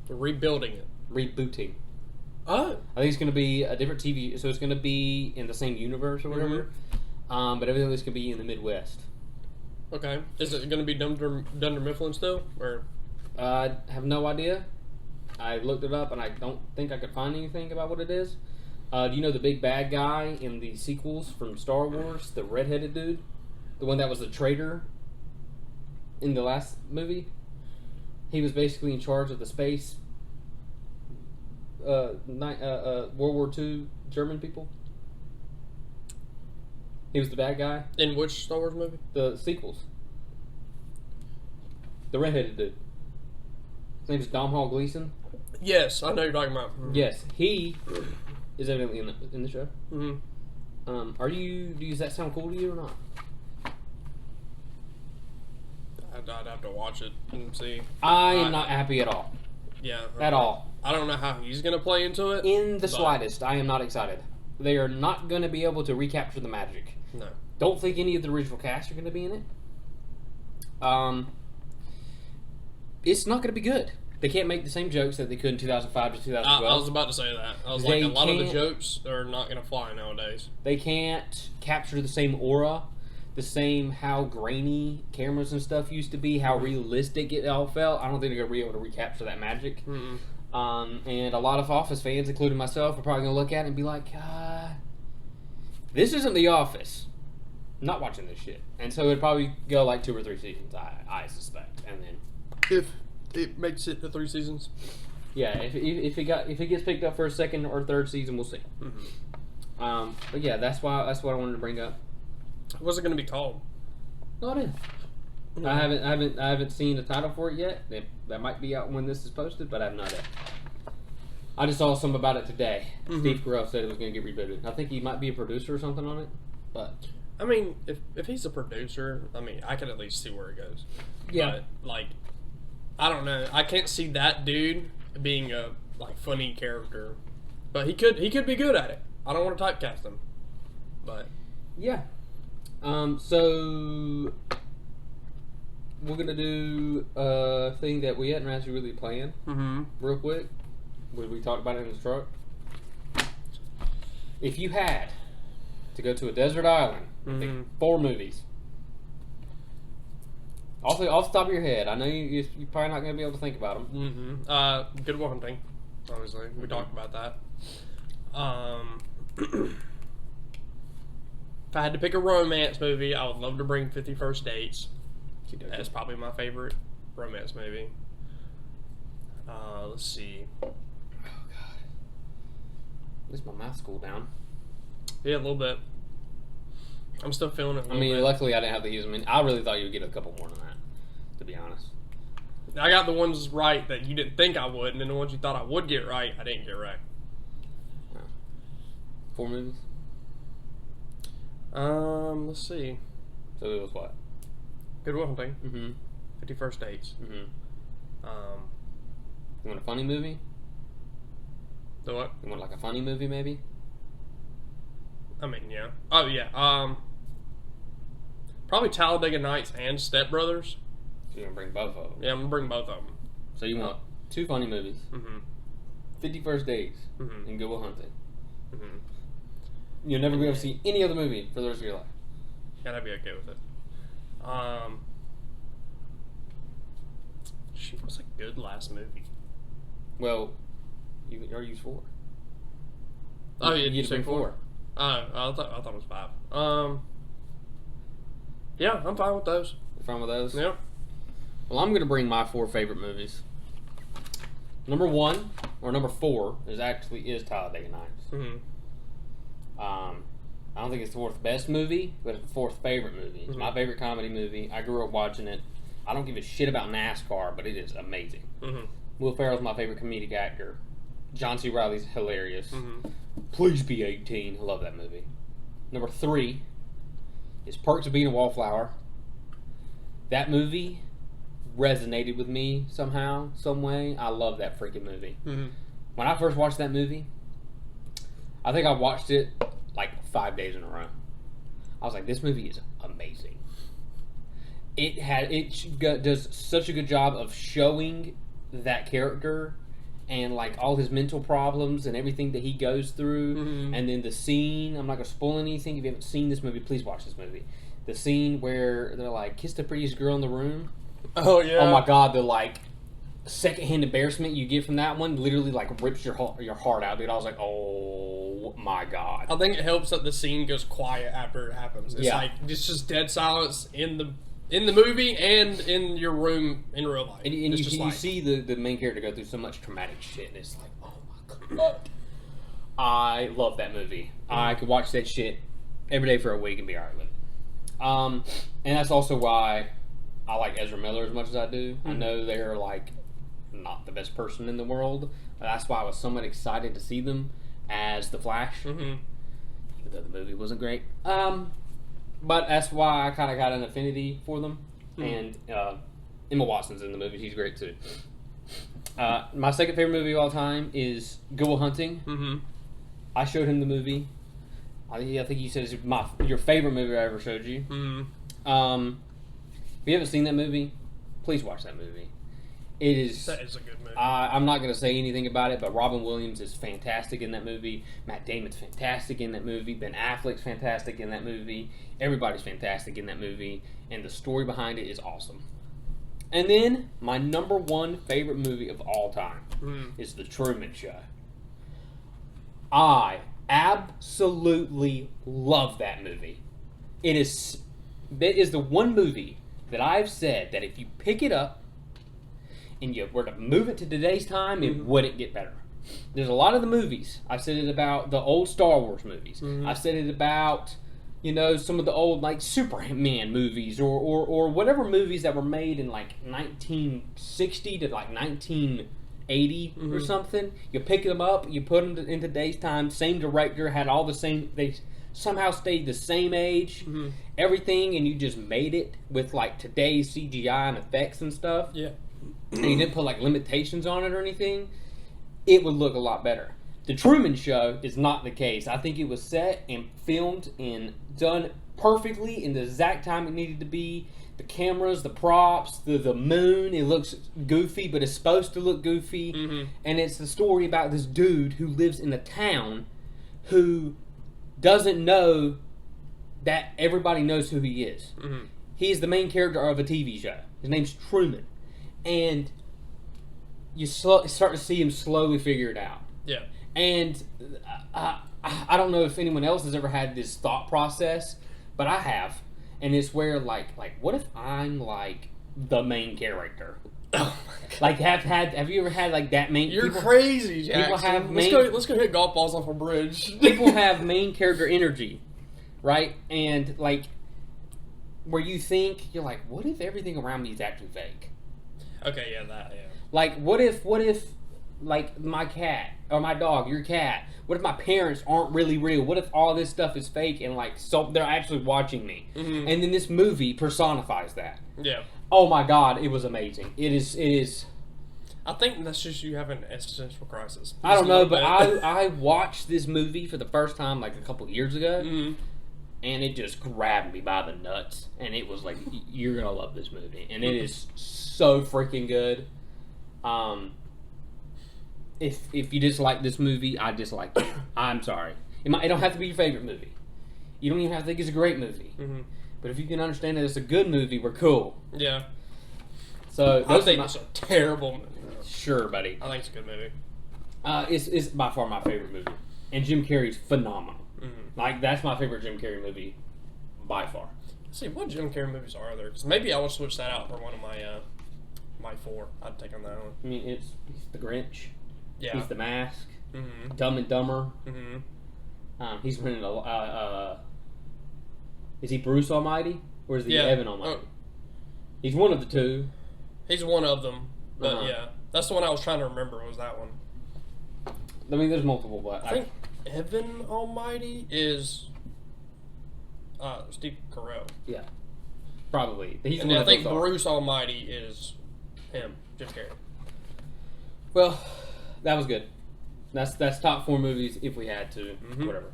They're rebuilding it. Rebooting. Oh. I think it's going to be a different TV, so it's going to be in the same universe or whatever. Mm-hmm. But everything is going to be in the Midwest. Okay. Is it going to be Dunder Mifflin still, or? I have no idea. I looked it up, and I don't think I could find anything about what it is. Do you know the big bad guy in the sequels from Star Wars? The redheaded dude? The one that was the traitor in the last movie? He was basically in charge of the space World War II German people. He was the bad guy. In which Star Wars movie? The sequels. The redheaded dude. His name is Domhnall Gleeson. Yes, I know you're talking about. Yes, he is evidently in the show. Mm-hmm. Does that sound cool to you or not? I'd have to watch it and see. I am not happy at all. Yeah. At all. I don't know how he's going to play into it. In the slightest, I am not excited. They are not going to be able to recapture the magic. No. Don't think any of the original cast are going to be in it. It's not going to be good. They can't make the same jokes that they could in 2005 to 2012. I was about to say that. I was like, a lot of the jokes are not going to fly nowadays. They can't capture the same aura, the same how grainy cameras and stuff used to be, how realistic it all felt. I don't think they're going to be able to recapture that magic. Mm-mm. And a lot of Office fans, including myself, are probably going to look at it and be like, this isn't The Office. I'm not watching this shit. And so it'd probably go like 2 or 3 seasons, I suspect. And then if it makes it to 3 seasons. Yeah, if it gets picked up for a 2nd or 3rd season, we'll see. Mm-hmm. But yeah, that's what I wanted to bring up. What's it going to be called? No idea. Mm-hmm. I haven't seen a title for it yet. That might be out when this is posted, but I have no idea. I just saw something about it today. Mm-hmm. Steve Carell said it was going to get rebooted. I think he might be a producer or something on it. But I mean, if he's a producer, I mean, I can at least see where it goes. Yeah. But, like, I don't know. I can't see that dude being a funny character, but he could be good at it. I don't want to typecast him, but yeah. So we're gonna do a thing that we hadn't actually really planned. Mm-hmm. Real quick. We talked about it in the truck. If you had to go to a desert island, pick 4 movies. Also, off the top of your head, I know you're probably not going to be able to think about them. Mm-hmm. Good Will Hunting, obviously. We talked about that. If I had to pick a romance movie, I would love to bring 50 First Dates. That's probably my favorite romance movie. Let's see. Oh, God. At least my math's cooled down. Yeah, a little bit. I'm still feeling it. I mean, luckily I didn't have to use them. I mean, I really thought you would get a couple more than that, to be honest. I got the ones right that you didn't think I would, and then the ones you thought I would get right, I didn't get right. Oh. 4 movies? Let's see. So it was what? Good Will Hunting. Mm-hmm. 50 First Dates. Mm-hmm. You want a funny movie? The what? You want like a funny movie, maybe? I mean, yeah. Oh, yeah. Probably Talladega Nights and Step Brothers. So you're gonna bring both of them? Yeah, I'm gonna bring both of them. So you want 2 funny movies, Mm-hmm. 50 First Dates, Mm-hmm. and Good Will Hunting. Mm-hmm. You'll never be able to see any other movie for the rest of your life. Yeah, I'd be okay with it. Shoot, what's a good last movie? Well, you already used 4. Oh, yeah, you say 4. I thought it was 5. Yeah, I'm fine with those. You're fine with those? Yep. Well, I'm going to bring my 4 favorite movies. Number 1, or number 4, is Talladega Nights. Mm-hmm. I don't think it's the 4th best movie, but it's the 4th favorite movie. It's my favorite comedy movie. I grew up watching it. I don't give a shit about NASCAR, but it is amazing. Mm-hmm. Will Ferrell's my favorite comedic actor. John C. Reilly's hilarious. Mm-hmm. Please be 18. I love that movie. Number 3 is Perks of Being a Wallflower. That movie resonated with me somehow, some way. I love that freaking movie. Mm-hmm. When I first watched that movie, I think I watched it like 5 days in a row. I was like, this movie is amazing. It does such a good job of showing that character and like all his mental problems and everything that he goes through. Mm-hmm. And then the scene, I'm not going to spoil anything. If you haven't seen this movie, please watch this movie. The scene where they're like, kiss the prettiest girl in the room. Oh, yeah. Oh my God, they're like secondhand embarrassment you get from that one literally like rips your heart out, dude. I was like, oh my god. I think it helps that the scene goes quiet after it happens. It's Yeah. like it's just dead silence in the movie and in your room in real life. And it's you, just you like, see the main character go through so much traumatic shit, and it's like, oh my god. I love that movie. I could watch that shit every day for a week and be alright with it. And that's also why I like Ezra Miller as much as I do. I know they're like not the best person in the world. But that's why I was somewhat excited to see them as the Flash, even though the movie wasn't great. But that's why I kind of got an affinity for them. And Emma Watson's in the movie; she's great too. My second favorite movie of all time is Good Will Hunting. I showed him the movie. I think you said it's your favorite movie I ever showed you. If you haven't seen that movie, please watch that movie. It is. That is a good movie. I'm not going to say anything about it, but Robin Williams is fantastic in that movie. Matt Damon's fantastic in that movie. Ben Affleck's fantastic in that movie. Everybody's fantastic in that movie, and the story behind it is awesome. And then my number one favorite movie of all time is The Truman Show. I absolutely love that movie. That is the one movie that I've said that if you pick it up and you were to move it to today's time, it wouldn't get better. There's a lot of the movies. I've said it about the old Star Wars movies. I've said it about, some of the old like Superman movies or whatever movies that were made in like 1960 to like 1980 or something. You pick them up, you put them in today's time. Same director, had all the same. They somehow stayed the same age, everything, and you just made it with like today's CGI and effects and stuff. Yeah. And you didn't put like limitations on it or anything, it would look a lot better. The Truman Show is not the case. I think it was set and filmed and done perfectly in the exact time it needed to be. The cameras, the props, the moon, it looks goofy, but it's supposed to look goofy. And it's the story about this dude who lives in a town who doesn't know that everybody knows who he is. He is the main character of a TV show. His name's Truman. And you start to see him slowly figure it out. Yeah. And I don't know if anyone else has ever had this thought process, but I have. And it's where, like, what if I'm, like, the main character? Oh my God. Like, have you ever had, like, that main... You're crazy, Jackson. People have Let's go hit golf balls off a bridge. People have main character energy, right? And, like, where you think, you're like, what if everything around me is actually fake? Okay, yeah. Like, what if, like, my cat, or my dog, your cat, what if my parents aren't really real? What if all this stuff is fake and, like, so they're actually watching me? And then this movie personifies that. Yeah. Oh my God, it was amazing. It is. I think that's just you having an existential crisis. I don't know, but I watched this movie for the first time, like, a couple years ago. And it just grabbed me by the nuts. And it was like, you're going to love this movie. And it is so freaking good. If you dislike this movie, I dislike it. I'm sorry. It don't have to be your favorite movie. You don't even have to think it's a great movie. But if you can understand that it's a good movie, we're cool. Yeah. So I think it's a terrible movie. Sure, buddy. I think it's a good movie. It's by far my favorite movie. And Jim Carrey's phenomenal. Like, that's my favorite Jim Carrey movie by far. Let's see, what Jim Carrey movies are there? Because maybe I would switch that out for one of my my four. I'd take on that one. I mean, he's The Grinch. Yeah. He's The Mask. Dumb and Dumber. He's been in is he Bruce Almighty? Or is he Evan Almighty? He's one of the two. He's one of them. But yeah. That's the one I was trying to remember was that one. I mean, there's multiple, but I think Evan Almighty is Steve Carell. Yeah. Probably. And I think Bruce Almighty is him, Jim Carrey. Well, that was good. That's top 4 movies if we had to. Whatever.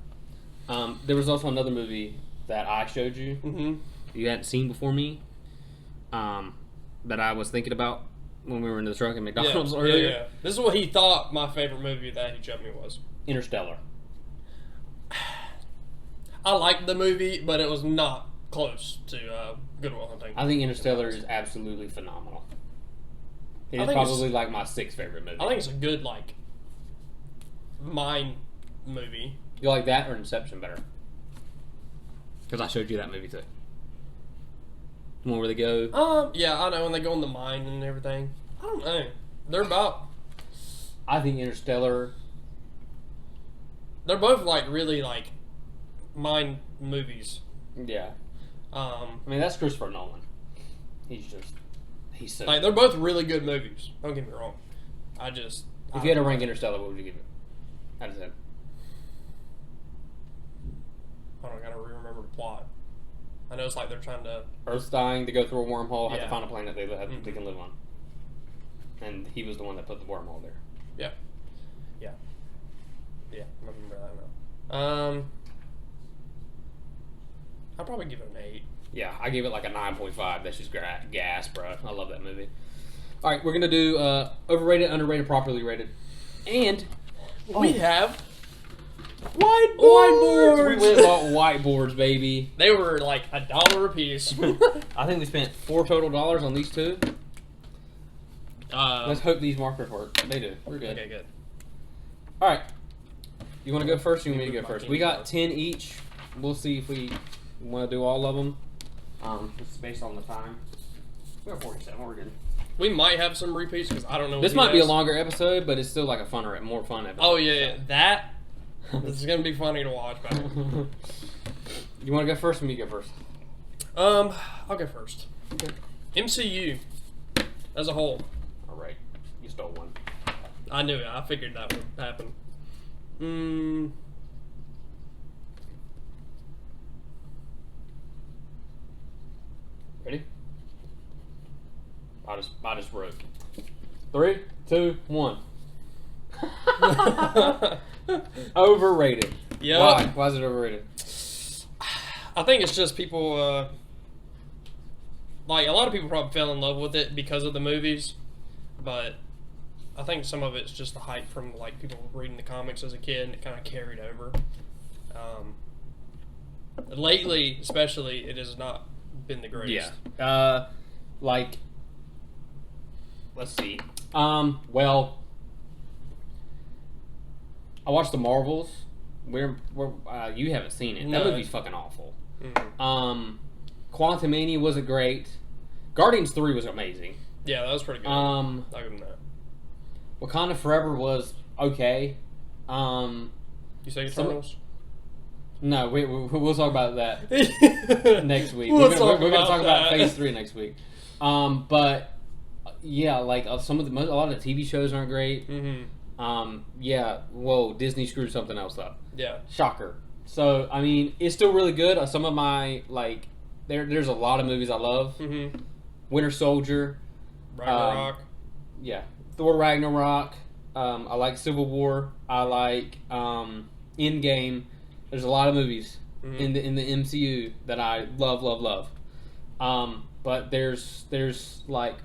There was also another movie that I showed you. You hadn't seen before me. That I was thinking about when we were in the truck at McDonald's earlier. Yeah. This is what he thought my favorite movie that he showed me was. Interstellar. I liked the movie, but it was not close to Good Will Hunting. I think Interstellar is absolutely phenomenal. It is probably like my 6th favorite movie. I think it's a good like mind movie. You like that or Inception better? Because I showed you that movie too. The one where they go. Yeah, I know when they go in the mine and everything. I don't know. They're about. I think Interstellar. They're both like really like mind movies. Yeah. I mean, that's Christopher Nolan. He's so. Like Good. they're both really good movies. Don't get me wrong. If you had to rank Interstellar, what would you give it? Out of 10. I don't gotta remember the plot. I know it's like they're trying to. Earth's dying. They go through a wormhole. Have Yeah. to find a planet they can live on. And he was the one that put the wormhole there. Yeah. I remember that now. I'd probably give it an 8. Yeah, I gave it like a 9.5. That's just gas, bro. I love that movie. All right, we're gonna do overrated, underrated, properly rated, and we have whiteboards. We went and bought whiteboards, baby. They were like $1 a piece. I think we spent $4 total on these two. Let's hope these markers work. They do. We're good. Okay, good. All right. You want to go first? Or you want me to go first? We got 10 each. We'll see if we want to do all of them. It's based on the time. We're 47. We're good. We might have some repeats because I don't know. This might be a longer episode, but it's still like a more fun episode. Oh yeah. That this is gonna be funny to watch. Back. You want to go first, or me go first? I'll go first. Okay. MCU as a whole. All right. You stole one. I knew it. I figured that would happen. Ready? I just wrote. 3, 2, 1. Overrated. Yeah. Why is it overrated? I think it's just people. Like a lot of people probably fell in love with it because of the movies, but I think some of it's just the hype from like people reading the comics as a kid, and it kind of carried over. Lately, especially, it has not been the greatest. Yeah. Like, let's see. Well, I watched the Marvels. You haven't seen it. That No. movie's fucking awful. Mm-hmm. Quantumania wasn't great. Guardians 3 was amazing. Yeah, that was pretty good. I'll give them that. Wakanda Forever was okay. You say Eternals? No, we'll talk about that next week. We're We're going to talk about Phase 3 next week. But yeah, like a lot of the TV shows aren't great. Mm-hmm. Yeah, whoa, Disney screwed something else up. Yeah. Shocker. So, I mean, it's still really good. Some of my, like, there's a lot of movies I love. Mm-hmm. Winter Soldier. Ragnarok. Yeah. Thor Ragnarok. I like Civil War. I like Endgame. There's a lot of movies in the MCU that I love. But there's like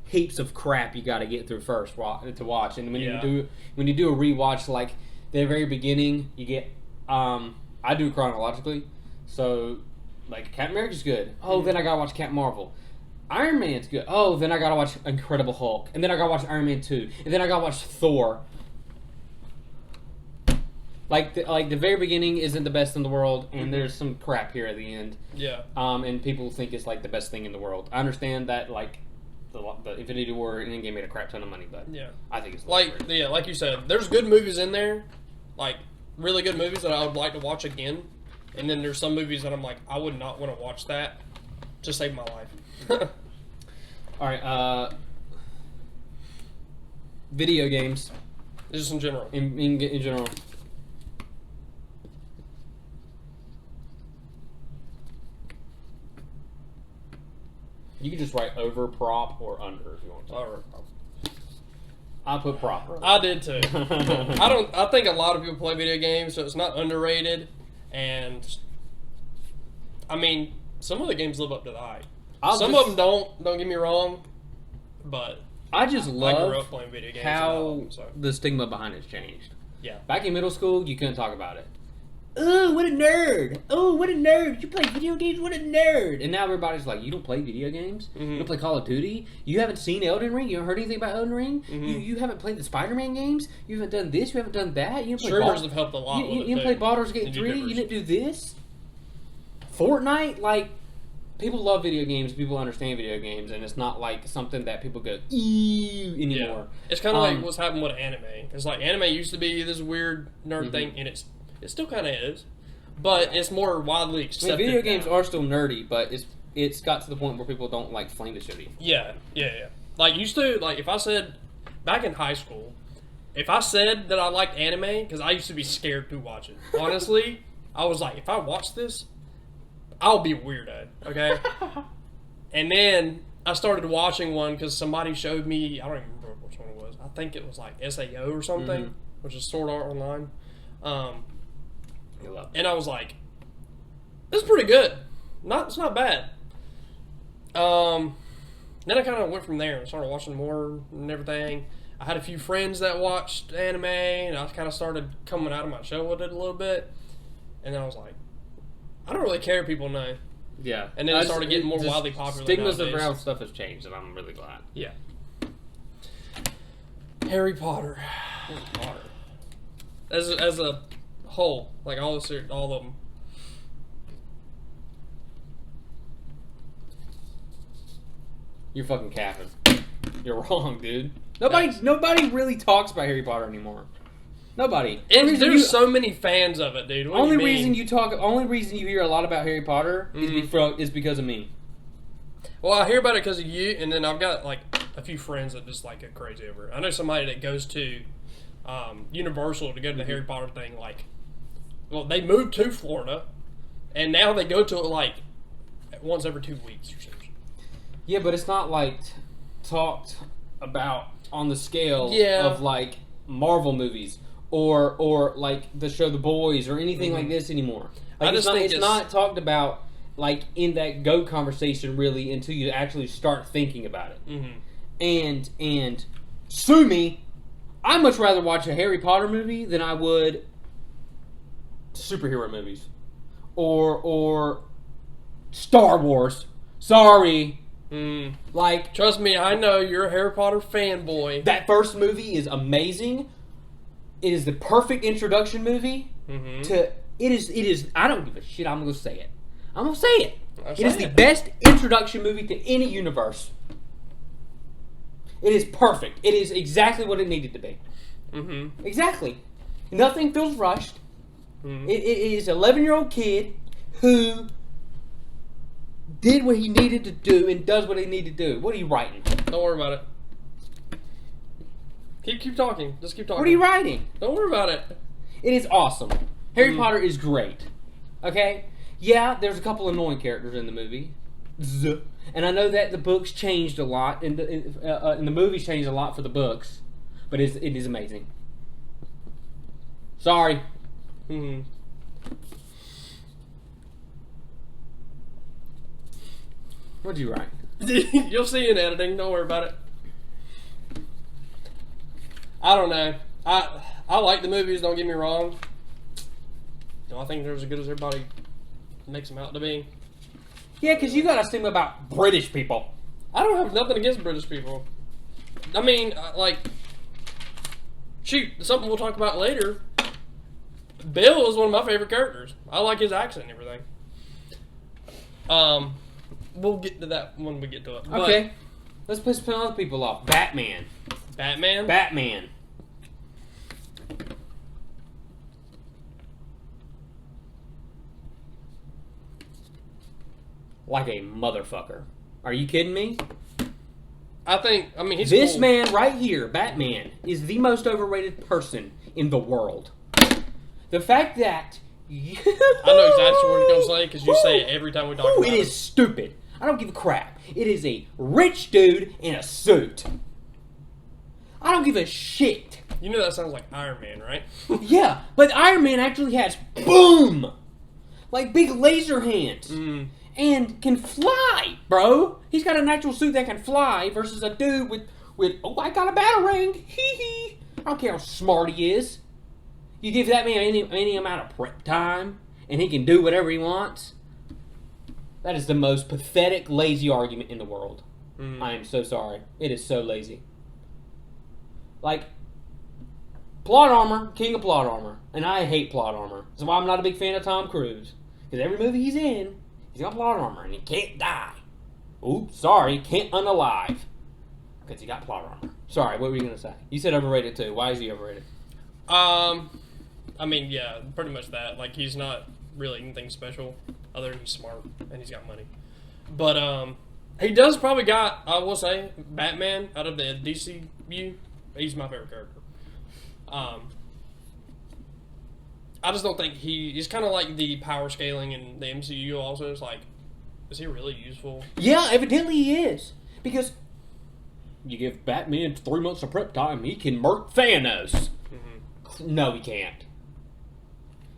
heaps of crap you got to get through first to watch. And when you do a rewatch, like the very beginning, you get I do chronologically. So like Captain America's good. Oh, then I gotta watch Captain Marvel. Iron Man's good. Oh, then I gotta watch Incredible Hulk, and then I gotta watch Iron Man 2, and then I gotta watch Thor. Like the very beginning isn't the best in the world, and there's some crap here at the end. Yeah. And people think it's like the best thing in the world. I understand that like the Infinity War and Endgame made a crap ton of money, but yeah, I think it's like you said, there's good movies in there, like really good movies that I would like to watch again, and then there's some movies that I'm like I would not want to watch that to save my life. All right. Video games. Just in general. In general. You can just write over prop or under if you want to. Alright. I put prop. I did too. I think a lot of people play video games, so it's not underrated. And I mean, some of the games live up to the hype. Some of them don't. Don't get me wrong, but I just love I grew up playing video games how the stigma behind it's changed. Yeah. Back in middle school, you couldn't talk about it. "Oh, what a nerd! Oh, what a nerd! You play video games? What a nerd!" And now everybody's like, "You don't play video games? You don't play Call of Duty? You haven't seen Elden Ring? You haven't heard anything about Elden Ring? You haven't played the Spider-Man games? You haven't done this? You haven't done that? You haven't Streamers have helped a lot. You didn't play Baldur's Gate 3? You didn't do this? Fortnite? Like, people love video games. People understand video games, and it's not like something that people go ew anymore. Yeah. It's kind of like what's happened with anime. It's like anime used to be this weird nerd thing, and it still kind of is, but it's more widely accepted. I mean, video games now. are still nerdy, but it's got to the point where people don't like flame the shitty. Yeah. Like used to, like if I said back in high school, if I said that I liked anime, because I used to be scared to watch it. Honestly, I was like, if I watch this, I'll be a weirdo, okay? And then I started watching one because somebody showed me, I don't even remember which one it was. I think it was like SAO or something, which is Sword Art Online. And I was like, this is pretty good. It's not bad. Then I kind of went from there and started watching more and everything. I had a few friends that watched anime, and I kind of started coming out of my shell with it a little bit. And then I was like, I don't really care if people know. Yeah. And then it started getting more wildly popular. Stigmas nowadays. around stuff has changed, and I'm really glad. Yeah. Harry Potter. As a whole, like all of them. You're fucking capping. You're wrong, dude. Nobody really talks about Harry Potter anymore. Nobody. There's so many fans of it, dude. Only reason you hear a lot about Harry Potter is because of me. Well, I hear about it because of you, and then I've got like a few friends that just like go crazy over it. I know somebody that goes to Universal to go to the Harry Potter thing. Like, well, they moved to Florida, and now they go to it like once every 2 weeks or something. Yeah, but it's not like talked about on the scale of like Marvel movies or like the show The Boys or anything like this anymore. Like, it's not talked about like in that GOAT conversation really until you actually start thinking about it. And sue me, I'd much rather watch a Harry Potter movie than I would superhero movies or Star Wars. Sorry. Like, trust me, I know you're a Harry Potter fanboy. That first movie is amazing. It is the perfect introduction movie to it is I don't give a shit. I'm gonna say it. It is the best introduction movie to any universe. It is perfect. It is exactly what it needed to be. Exactly. Nothing feels rushed. It is an 11-year-old kid who did what he needed to do and does what he needed to do. What are you writing? Don't worry about it. Keep talking. Just keep talking. What are you writing? Don't worry about it. It is awesome. Harry Potter is great. Okay? Yeah, there's a couple annoying characters in the movie. And I know that the books changed a lot, and the movies changed a lot for the books, but it is amazing. Sorry. What'd you write? You'll see in editing. Don't worry about it. I don't know. I like the movies. Don't get me wrong. Do I think they're as good as everybody makes them out to be? Yeah, because you got to think about British people. I don't have nothing against British people. I mean, like, shoot, something we'll talk about later. Bill is one of my favorite characters. I like his accent and everything. We'll get to that when we get to it. Okay. Let's piss some other people off. Batman. Like a motherfucker. Are you kidding me? He's this cool. man right here, Batman, is the most overrated person in the world. The fact that I know exactly what you're going to say because you say it every time we talk about it. It is stupid. I don't give a crap. It is a rich dude in a suit. I don't give a shit. You know that sounds like Iron Man, right? Yeah, but Iron Man actually has boom! Like big laser hands. And can fly, bro. He's got an actual suit that can fly versus a dude with I got a Batarang. Hee hee. I don't care how smart he is. You give that man any amount of prep time, and he can do whatever he wants. That is the most pathetic, lazy argument in the world. I am so sorry. It is so lazy. Like, plot armor, king of plot armor. And I hate plot armor. That's why I'm not a big fan of Tom Cruise. Because every movie he's in, he's got plot armor, and he can't die. Oops, sorry, can't unalive. Because he got plot armor. Sorry, what were you going to say? You said overrated too. Why is he overrated? I mean, yeah, pretty much that. Like, he's not really anything special other than he's smart and he's got money. But, he does probably got, I will say, Batman out of the DCU. He's my favorite character. I just don't think he's kind of like the power scaling in the MCU also. It's like, is he really useful? Yeah, evidently he is. Because you give Batman 3 months of prep time, he can murk Thanos. No, he can't.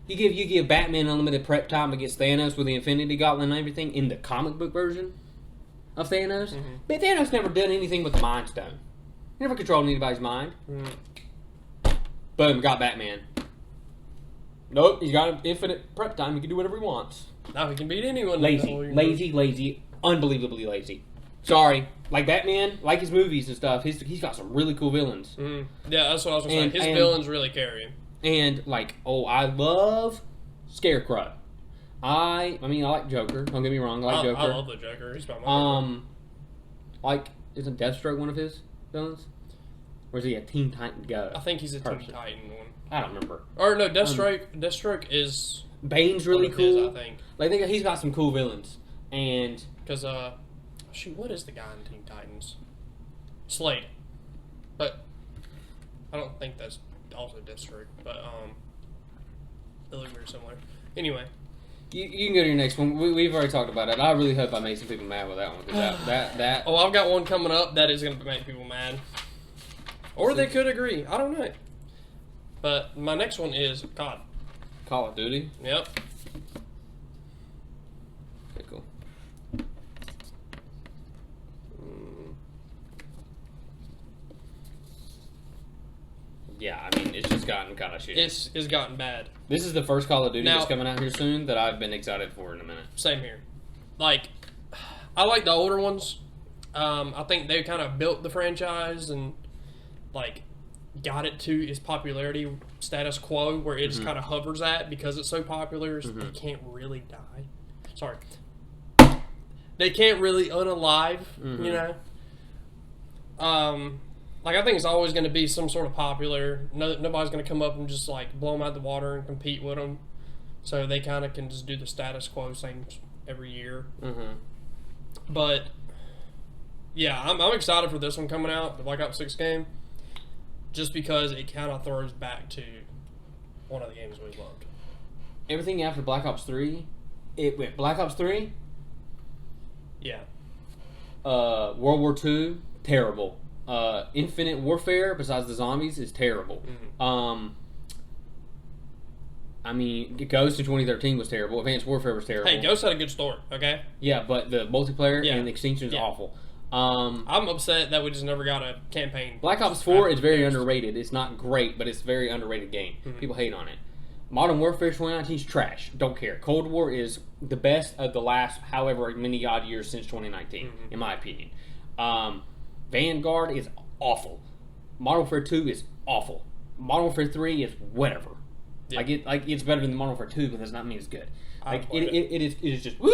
You give Batman unlimited prep time against Thanos with the Infinity Gauntlet and everything in the comic book version of Thanos. But Thanos never done anything with the Mind Stone. He never controlled anybody's mind. Boom, got Batman. Nope, he's got infinite prep time. He can do whatever he wants. Now he can beat anyone. Lazy, unbelievably lazy. Sorry. Like Batman, like his movies and stuff, he's got some really cool villains. Yeah, that's what I was going to say. His villains really carry him. And, like, I love Scarecrow. I mean, I like Joker. Don't get me wrong, I like Joker. I love the Joker. He's about my favorite. Like, isn't Deathstroke one of his villains? Or is he a Teen Titan Go? I think he's a Teen Titan one. I don't remember. Or no, Deathstroke is... Bane's really cool. I think. Like, he's got some cool villains. And... Because, shoot, what is the guy in Teen Titans? Slade. But I don't think that's also Deathstroke. But, they look very similar. Anyway. You can go to your next one. We've already talked about it. I really hope I made some people mad with that one. Cause that. Oh, I've got one coming up that is going to make people mad. Or they could agree. I don't know. But my next one is COD. Call of Duty? Yep. Okay, cool. Yeah, I mean, it's just gotten kind of shitty. It's gotten bad. This is the first Call of Duty Now, that's coming out here soon that I've been excited for in a minute. Same here. Like, I like the older ones. I think they kind of built the franchise and, like, got it to its popularity status quo where it just kind of hovers at because it's so popular. They can't really die. Sorry. They can't really unalive, you know? Like, I think it's always going to be some sort of popular. Nobody's going to come up and just, like, blow them out of the water and compete with them. So they kind of can just do the status quo same every year. But, yeah, I'm excited for this one coming out, the Black Ops 6 game, just because it kind of throws back to one of the games we loved. Everything after Black Ops 3, it went Black Ops 3? Yeah. World War II, terrible. Infinite Warfare, besides the zombies, is terrible. I mean, Ghost in 2013 was terrible. Advanced Warfare was terrible. Hey, Ghost had a good story, okay? Yeah, but the multiplayer and Extinction is awful. I'm upset that we just never got a campaign. Black Ops 4 is very underrated. It's not great, but it's a very underrated game. People hate on it. Modern Warfare 2019 is trash. Don't care. Cold War is the best of the last however many odd years since 2019, in my opinion. Vanguard is awful. Modern Warfare 2 is awful. Modern Warfare 3 is whatever. Yeah. It's better than Modern Warfare 2, but does not mean it's good. It is just woo!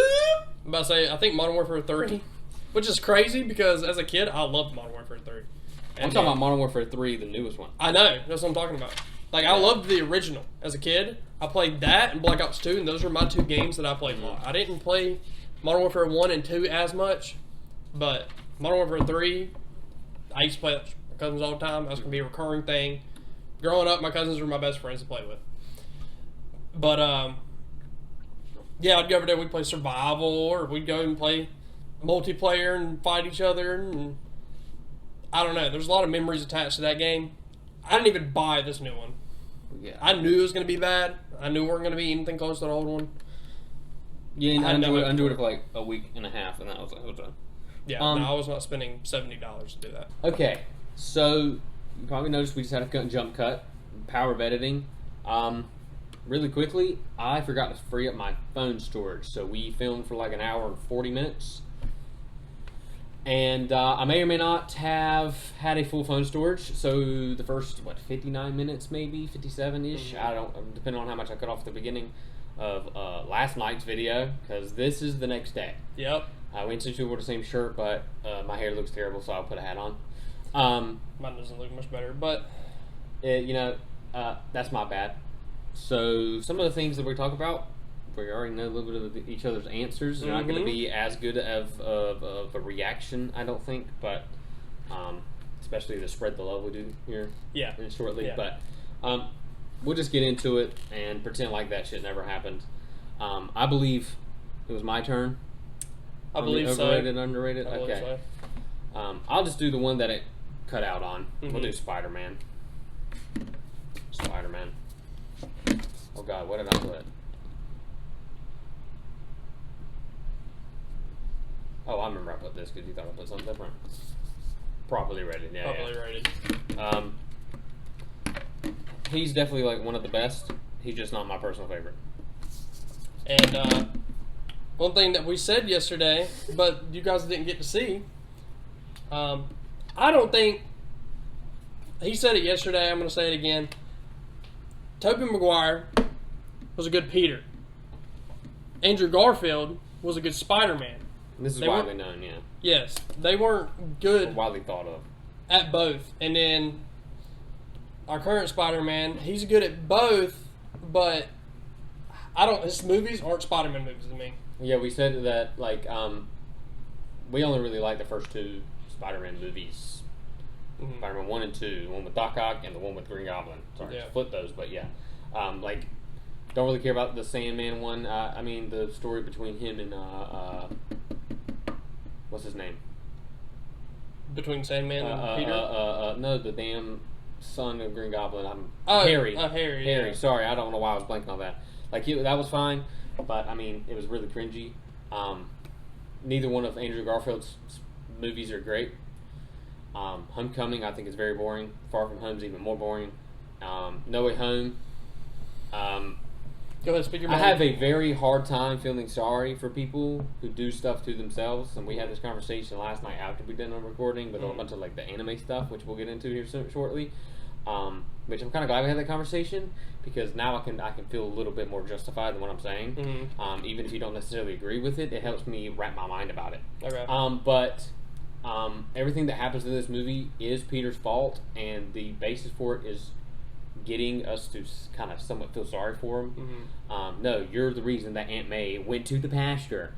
I'm about to say, I think Modern Warfare 3, which is crazy because as a kid, I loved Modern Warfare 3. I'm talking about Modern Warfare 3, the newest one. I know. That's what I'm talking about. Like, I loved the original. As a kid, I played that and Black Ops 2, and those were my two games that I played a lot. I didn't play Modern Warfare 1 and 2 as much, but Modern Warfare 3, I used to play that with my cousins all the time. That was going to be a recurring thing. Growing up, my cousins were my best friends to play with. But, yeah, I'd go over there, we'd play survival, or we'd go and play multiplayer and fight each other, and I don't know. There's a lot of memories attached to that game. I didn't even buy this new one. Yeah. I knew it was going to be bad. I knew we weren't going to be anything close to the old one. Yeah, I enjoyed it for like a week and a half, and that was done. Yeah, no, I was not spending $70 to do that. Okay, so you probably noticed we just had a jump cut, power of editing. Really quickly, I forgot to free up my phone storage, so we filmed for like an hour and 40 minutes. And I may or may not have had a full phone storage, so the first, 59 minutes maybe, 57-ish, I don't, depending on how much I cut off at the beginning of last night's video, because this is the next day. Yep. We instituted wore the same shirt, but my hair looks terrible, so I'll put a hat on. Mine doesn't look much better, but... that's my bad. So some of the things that we talk about, we already know a little bit of each other's answers. They're not going to be as good of a reaction, I don't think, but especially to spread the love we do here shortly. Yeah. But we'll just get into it and pretend like that shit never happened. I believe it was my turn. I believe so. Overrated, underrated? I believe Okay. so. I'll just do the one that it cut out on. Mm-hmm. We'll do Spider-Man. Spider-Man. Oh God, what did I put? Oh, I remember I put this because you thought I put something different. Properly rated, yeah. Properly rated. He's definitely like one of the best. He's just not my personal favorite. And one thing that we said yesterday, but you guys didn't get to see, I don't think, he said it yesterday, I'm going to say it again, Tobey Maguire was a good Peter. Andrew Garfield was a good Spider-Man. This is widely known, yeah. Yes, they weren't good Or widely thought of. at both. And then our current Spider-Man, he's good at both, but his movies aren't Spider-Man movies to me. Yeah, we said that, like, we only really like the first two Spider-Man movies. Mm-hmm. Spider-Man 1 and 2, the one with Doc Ock and the one with Green Goblin. Sorry, Yeah. split those, but yeah. Like, don't really care about the Sandman one. I mean, the story between him and, what's his name? Between Sandman and Peter? No, the damn son of Green Goblin. Harry. Harry, Yeah. sorry, I don't know why I was blanking on that. Like, that was fine, but, I mean, it was really cringy. Neither one of Andrew Garfield's movies are great. Homecoming, I think, is very boring. Far From Home's even more boring. No Way Home. Go ahead, speak your I mind. have a very hard time feeling sorry for people who do stuff to themselves, and we had this conversation last night after we did a recording with a bunch of like the anime stuff, which we'll get into here shortly. Which I'm kind of glad we had that conversation because now I can feel a little bit more justified in what I'm saying. Mm-hmm. Even if you don't necessarily agree with it, it helps me wrap my mind about it. Okay. But everything that happens in this movie is Peter's fault, and the basis for it is getting us to kind of somewhat feel sorry for him. Mm-hmm. No, you're the reason that Aunt May went to the pasture.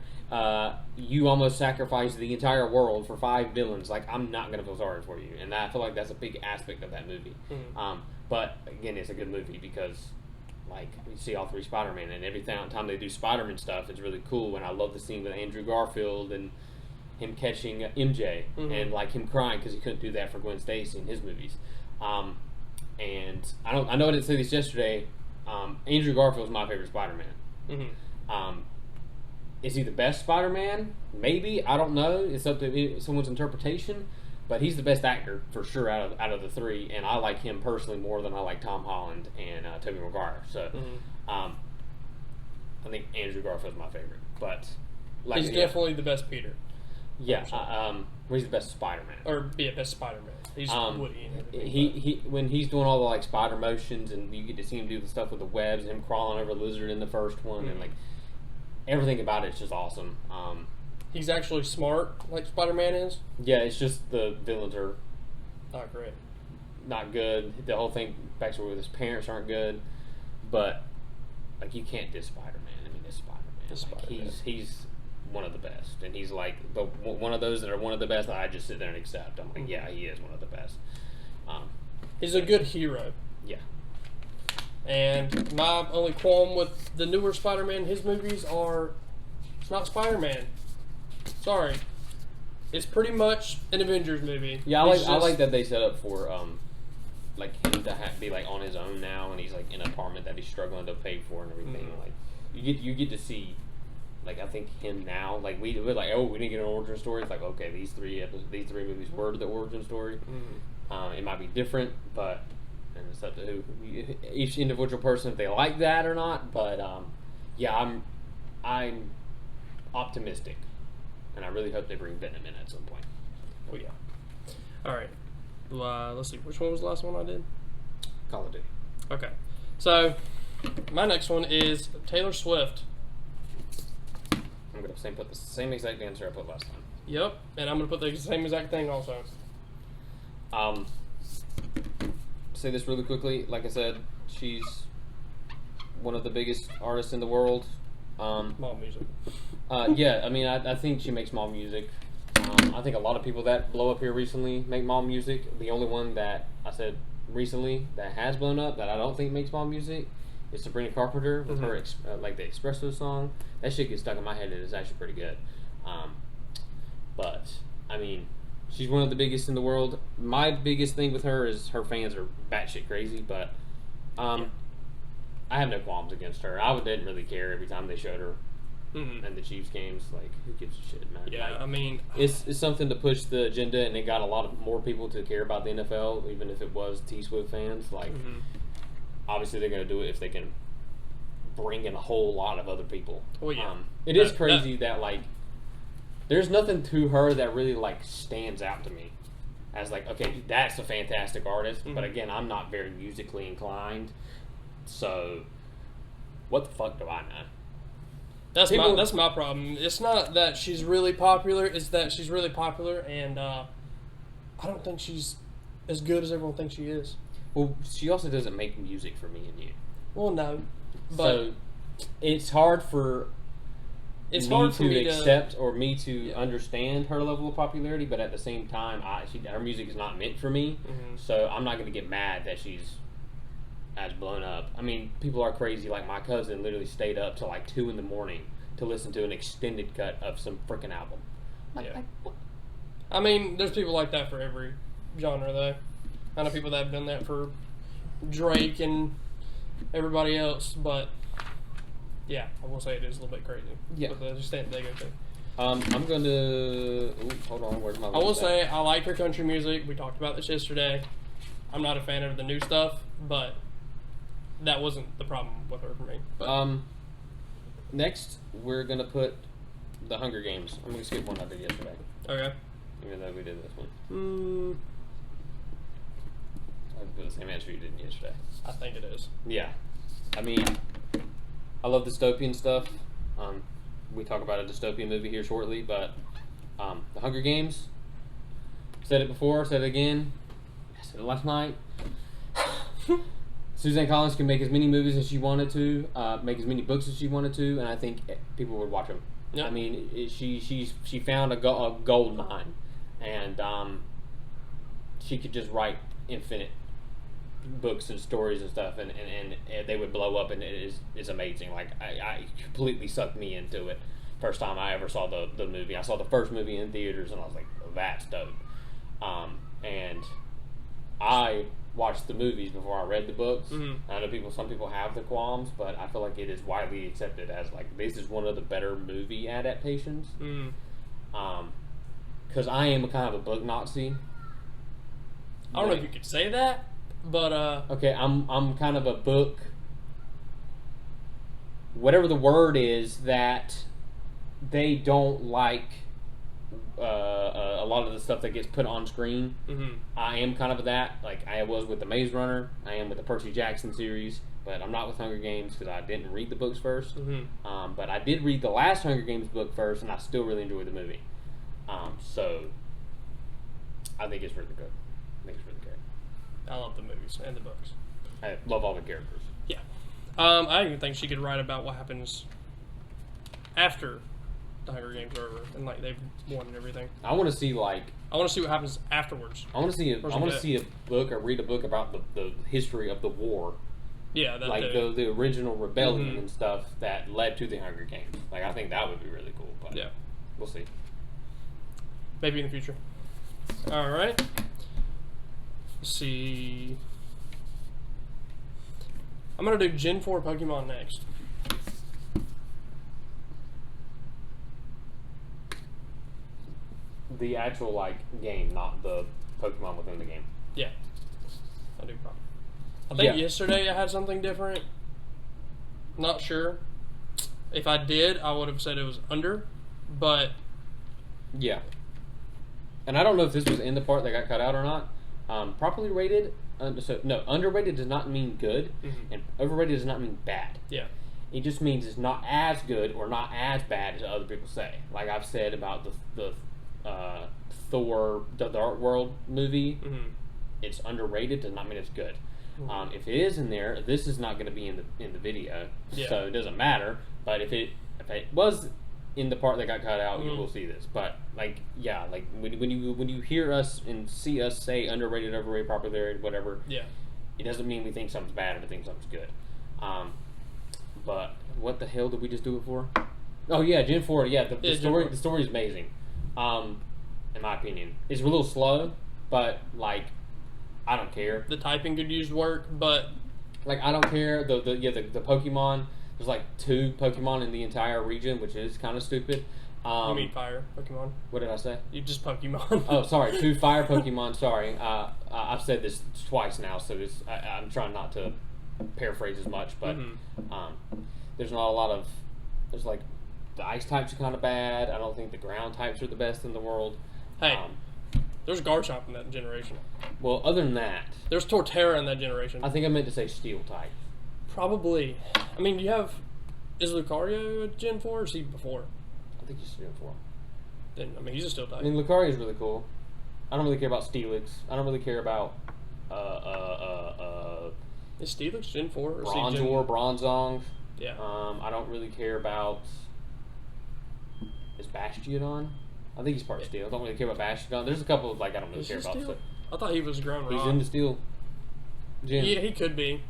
You almost sacrificed the entire world for 5 villains. Like, I'm not going to feel sorry for you. And I feel like that's a big aspect of that movie. Mm-hmm. But, again, it's a good movie because, like, we see all 3 Spider-Man. And every time they do Spider-Man stuff, it's really cool. And I love the scene with Andrew Garfield and him catching MJ. Mm-hmm. And, like, him crying because he couldn't do that for Gwen Stacy in his movies. And I know I didn't say this yesterday. Andrew Garfield is my favorite Spider-Man. Mm-hmm. Is he the best Spider-Man? Maybe. I don't know. It's up to someone's interpretation. But he's the best actor for sure out of the 3, and I like him personally more than I like Tom Holland and Tobey Maguire. So I think Andrew Garfield's my favorite. But like, he's definitely the best Peter. Yeah. He's the best Spider-Man. Or best Spider-Man. He's Woody and everything. He when he's doing all the like spider motions and you get to see him do the stuff with the webs and him crawling over a lizard in the first one and like everything about it's just awesome. He's actually smart, like Spider-Man is. Yeah, it's just the villains are Not great. not good. The whole thing backstory with his parents aren't good, but like you can't diss Spider-Man. I mean, it's Spider-Man. It's Spider-Man. He's one of the best, and he's like one of those that are one of the best that I just sit there and accept. I'm like, yeah, he is one of the best. He's a good hero. Yeah. And my only qualm with the newer Spider-Man, his movies are, it's not Spider-Man. Sorry. It's pretty much an Avengers movie. Yeah, I like that they set up for like him to be like on his own now, and he's like in an apartment that he's struggling to pay for and everything. Like you get to see, like I think him now. Like we're like, oh, we didn't get an origin story. It's like, okay, these three movies were the origin story. It might be different, but and it's up to each individual person if they like that or not. But yeah, I'm optimistic, and I really hope they bring Venom in at some point. Oh yeah. All right. Let's see. Which one was the last one I did? Call of Duty. Okay. So my next one is Taylor Swift. I'm gonna put the same exact answer I put last time. Yep, and I'm gonna put the same exact thing also. Say this really quickly. Like I said, she's one of the biggest artists in the world. Mall music. Yeah, I mean, I think she makes mall music. I think a lot of people that blow up here recently make mall music. The only one that I said recently that has blown up that I don't think makes mall music is Sabrina Carpenter with her like the Espresso song. That shit gets stuck in my head and it's actually pretty good. But I mean, she's one of the biggest in the world. My biggest thing with her is her fans are batshit crazy, but I have no qualms against her. I didn't really care every time they showed her in the Chiefs games. Like, who gives a shit, man? Yeah, like, I mean, it's something to push the agenda, and it got a lot of more people to care about the NFL, even if it was T-Swift fans. Like, obviously they're going to do it if they can bring in a whole lot of other people. Well, yeah. It is crazy that like, there's nothing to her that really like stands out to me as like, okay, that's a fantastic artist. But again, I'm not very musically inclined, so what the fuck do I know? That's my problem. It's not that she's really popular; it's that she's really popular, and I don't think she's as good as everyone thinks she is. Well, she also doesn't make music for me and you. Well, no, but so it's hard for me to accept or me to understand her level of popularity. But at the same time, her music is not meant for me, so I'm not going to get mad that she's as blown up. I mean, people are crazy. Like, my cousin literally stayed up till like 2 a.m. to listen to an extended cut of some freaking album. Like, I mean, there's people like that for every genre, though. I know people that have done that for Drake and everybody else, but yeah, I will say it is a little bit crazy. Yeah. With the extent they go to. I'm gonna. Ooh, hold on, where's my? I will say I like her country music. We talked about this yesterday. I'm not a fan of the new stuff, but that wasn't the problem with her for me. But, next, we're gonna put the Hunger Games. I'm gonna skip one I did yesterday. Okay. Even though we did this one. I put the same answer you did yesterday. I think it is. Yeah. I mean, I love dystopian stuff. We talk about a dystopian movie here shortly, but the Hunger Games. Said it before, said it again. I said it last night. Suzanne Collins can make as many movies as she wanted to, make as many books as she wanted to, and I think people would watch them. Yep. I mean, she found a gold mine, and she could just write infinite books and stories and stuff, and they would blow up, and it's amazing. Like, I completely sucked me into it. First time I ever saw the movie. I saw the first movie in theaters, and I was like, oh, that's dope. And I watched the movies before I read the books. I know some people have the qualms, but I feel like it is widely accepted as like, this is one of the better movie adaptations. Because I am a kind of a book Nazi. I don't know if you could say that, but okay, I'm kind of a book, whatever the word is, that they don't like a lot of the stuff that gets put on screen. I am kind of that. Like, I was with the Maze Runner, I am with the Percy Jackson series, but I'm not with Hunger Games because I didn't read the books first. But I did read the last Hunger Games book first, and I still really enjoyed the movie. So I think it's really good. I love the movies and the books. I love all the characters. Yeah. I even think she could write about what happens after the Hunger Games are over and like they've won and everything. I want to see like. I want to see what happens afterwards. I want to see. I want to see a book or read a book about the history of the war. Yeah, that like the original rebellion and stuff that led to the Hunger Games. Like, I think that would be really cool. But yeah, we'll see. Maybe in the future. All right. Let's see. I'm gonna do Gen 4 Pokemon next. The actual like game, not the Pokemon within the game. Yeah, I do probably. think yesterday I had something different. Not sure. If I did, I would have said it was under, but yeah. And I don't know if this was in the part that got cut out or not. Properly rated. Underrated does not mean good, and overrated does not mean bad. Yeah. It just means it's not as good or not as bad as other people say. Like I've said about the Thor: The Dark World movie, it's underrated. Does not mean it's good. If it is in there, this is not going to be in the video, so it doesn't matter. But if it was in the part that got cut out, you will see this. But like when you hear us and see us say underrated, overrated, properly rated, whatever, it doesn't mean we think something's bad or we think something's good. But what the hell did we just do it for? Oh yeah, Gen 4. Yeah, the story is amazing. In my opinion, it's a little slow, but like I don't care. The typing could use work, but like I don't care. The Pokemon. There's like 2 Pokemon in the entire region, which is kind of stupid. You mean fire Pokemon? What did I say? You just Pokemon. Oh, sorry, 2 fire Pokemon. Sorry, I've said this twice now, so I'm trying not to paraphrase as much, but there's not a lot of. There's like the ice types are kind of bad. I don't think the ground types are the best in the world. Hey, there's Garchomp in that generation. Well, other than that, there's Torterra in that generation. I think I meant to say steel type. Probably. I mean, is Lucario a Gen 4 or is he before? I think he's Gen 4. Then, I mean, he's a steel type. I mean, Lucario is really cool. I don't really care about Steelix. I don't really care about is Steelix Gen 4 or Bronzor, Bronzong. Yeah. I don't really care about. Is Bastiodon? I think he's part of Steel. I don't really care about Bastiodon. There's a couple of I don't really care about. So. I thought he was ground rock. He's in the Steel. Yeah, he could be.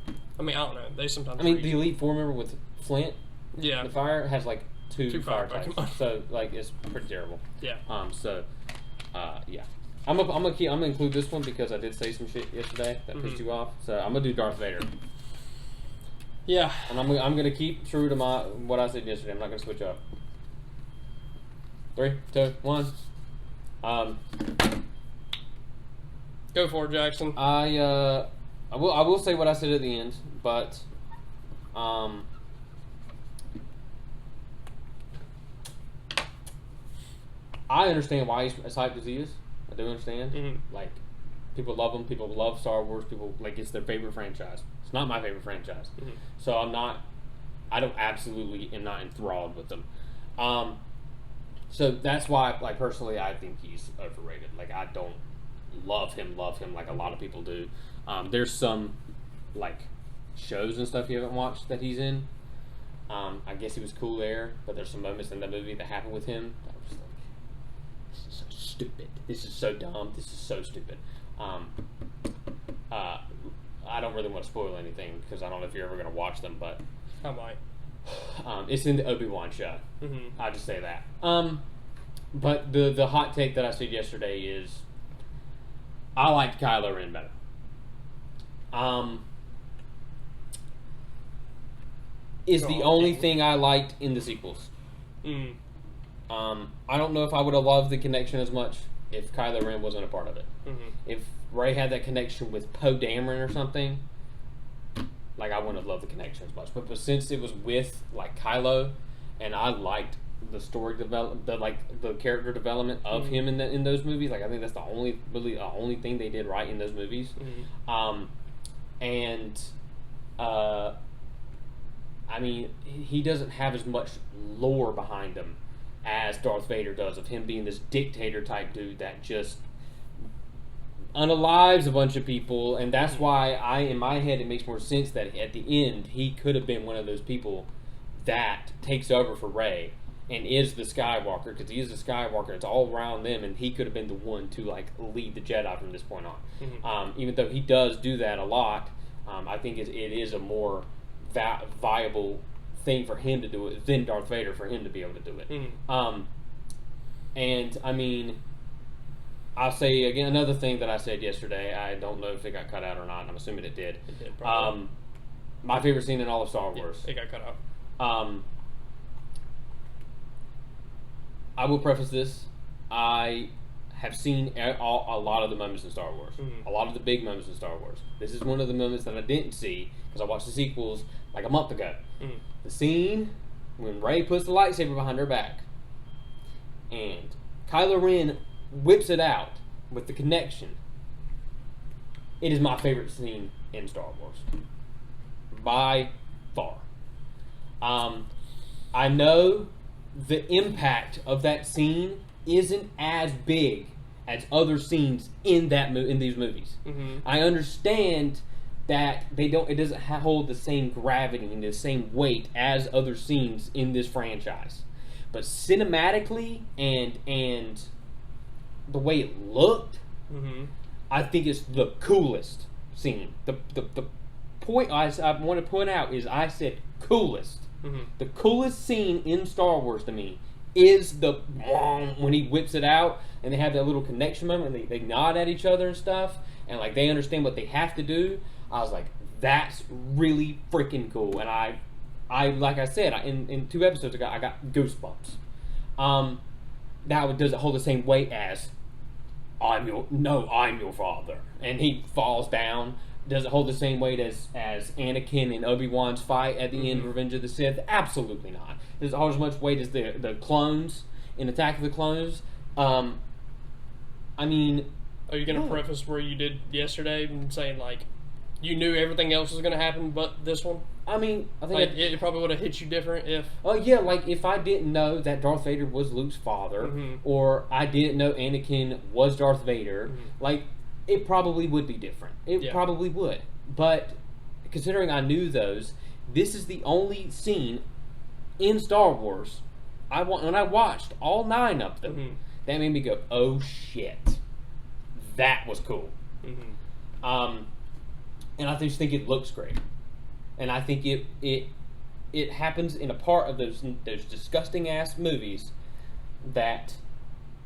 I mean, I don't know. They sometimes. I mean, the Elite Four member with Flint. Yeah. The fire has like two fire types, Pokemon. so like it's pretty terrible. Yeah. Yeah. I'm gonna include this one because I did say some shit yesterday that pissed you off. So I'm gonna do Darth Vader. Yeah. And I'm gonna keep true to what I said yesterday. I'm not gonna switch up. 3, 2, 1. Go for it, Jackson. I will say what I said at the end, but I understand why he's as hyped as he is. I do understand. Like, people love him. People love Star Wars. People it's their favorite franchise. It's not my favorite franchise, so I don't absolutely am not enthralled with them. So that's why, like, personally, I think he's overrated. Like, I don't love him like a lot of people do. There's some like shows and stuff you haven't watched that he's in. I guess he was cool there, but there's some moments in that movie that happened with him that I was like, this is so stupid. This is so dumb. This is so stupid. I don't really want to spoil anything because I don't know if you're ever going to watch them, but I might. It's in the Obi-Wan show. I'll just say that. But the hot take that I said yesterday is I liked Kylo Ren better. Is the only thing I liked in the sequels. I don't know if I would have loved the connection as much if Kylo Ren wasn't a part of it. If Rey had that connection with Poe Dameron or something, like, I wouldn't have loved the connection as much. But since it was with, like, Kylo, and I liked the story development, the character development of him in those movies, like, I think that's the only thing they did right in those movies. I mean, he doesn't have as much lore behind him as Darth Vader does, of him being this dictator type dude that just unalives a bunch of people, and that's why in my head, it makes more sense that at the end, he could have been one of those people that takes over for Rey and is the Skywalker, because he is a Skywalker. It's all around them, and he could have been the one to, like, lead the Jedi from this point on. Even though he does do that a lot, I think it is a more viable thing for him to do it than Darth Vader for him to be able to do it. And, I mean, I'll say again another thing that I said yesterday. I don't know if it got cut out or not. I'm assuming it did. It did, probably. My favorite scene in all of Star Wars. Yeah, it got cut out. I will preface this. I have seen a lot of the moments in Star Wars. A lot of the big moments in Star Wars. This is one of the moments that I didn't see because I watched the sequels like a month ago. The scene when Rey puts the lightsaber behind her back and Kylo Ren whips it out with the connection. It is my favorite scene in Star Wars. By far. I know the impact of that scene isn't as big as other scenes in these movies. I understand that it doesn't hold the same gravity and the same weight as other scenes in this franchise. But cinematically and the way it looked, I think it's the coolest scene. The point I want to point out is I said coolest. The coolest scene in Star Wars to me is the when he whips it out and they have that little connection moment and they nod at each other and stuff and like they understand what they have to do. I was like, that's really freaking cool. And I like I said in 2 episodes ago, I got goosebumps. Now does it hold the same weight as I'm your father, and he falls down? Does it hold the same weight as Anakin and Obi-Wan's fight at the end of Revenge of the Sith? Absolutely not. Does it hold as much weight as the clones in Attack of the Clones? I mean... Are you going to preface where you did yesterday and saying, like, you knew everything else was going to happen but this one? I mean, I think... Like, it probably would have hit you different if... Oh, yeah, like, if I didn't know that Darth Vader was Luke's father, or I didn't know Anakin was Darth Vader, like... It probably would be different. It probably would. But considering I knew those, this is the only scene in Star Wars when I watched all 9 of them, that made me go, oh shit. That was cool. And I just think it looks great. And I think it happens in a part of those disgusting ass movies that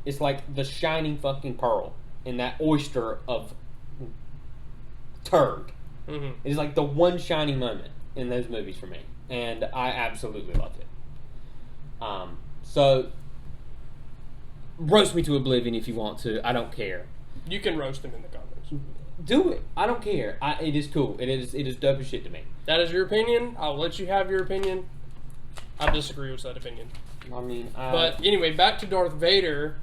it's like the shining fucking pearl in that oyster of turd. It's like the one shining moment in those movies for me, and I absolutely loved it. So roast me to oblivion if you want to. I don't care. You can roast him in the comments. Do it. I don't care. It is cool. It is dope as shit to me. That is your opinion. I'll let you have your opinion. I disagree with that opinion. I mean, but anyway, back to Darth Vader.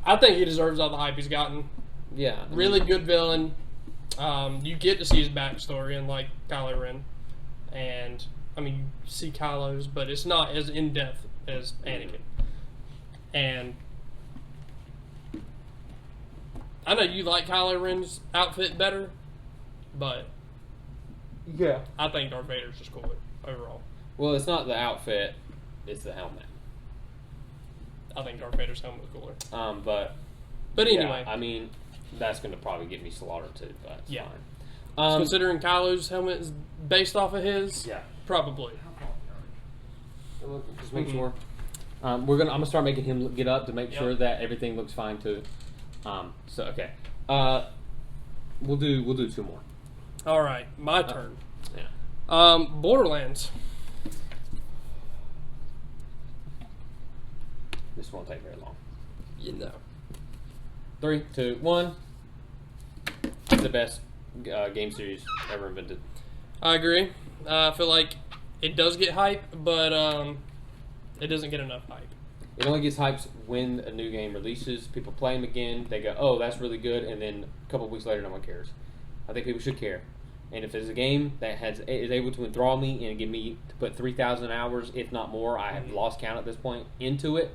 I think he deserves all the hype he's gotten. Yeah. Really good villain. You get to see his backstory, unlike Kylo Ren. And, I mean, you see Kylo's, but it's not as in-depth as Anakin. And I know you like Kylo Ren's outfit better, but yeah, I think Darth Vader's just cooler overall. Well, it's not the outfit, it's the helmet. I think Darth Vader's helmet was cooler. But anyway. Yeah, I mean, that's going to probably get me slaughtered too, but it's fine. Considering Kylo's helmet is based off of his, probably. Just make sure. I'm gonna start making him get up to make sure that everything looks fine too. So okay. We'll do 2 more. All right, my turn. Yeah. Borderlands. This won't take very long. You know. 3, 2, 1. It's the best game series ever invented. I agree. I feel like it does get hype, but it doesn't get enough hype. It only gets hyped when a new game releases. People play them again. They go, oh, that's really good. And then a couple of weeks later, no one cares. I think people should care. And if it's a game that is able to enthrall me and get me to put 3,000 hours, if not more, I have lost count at this point, into it,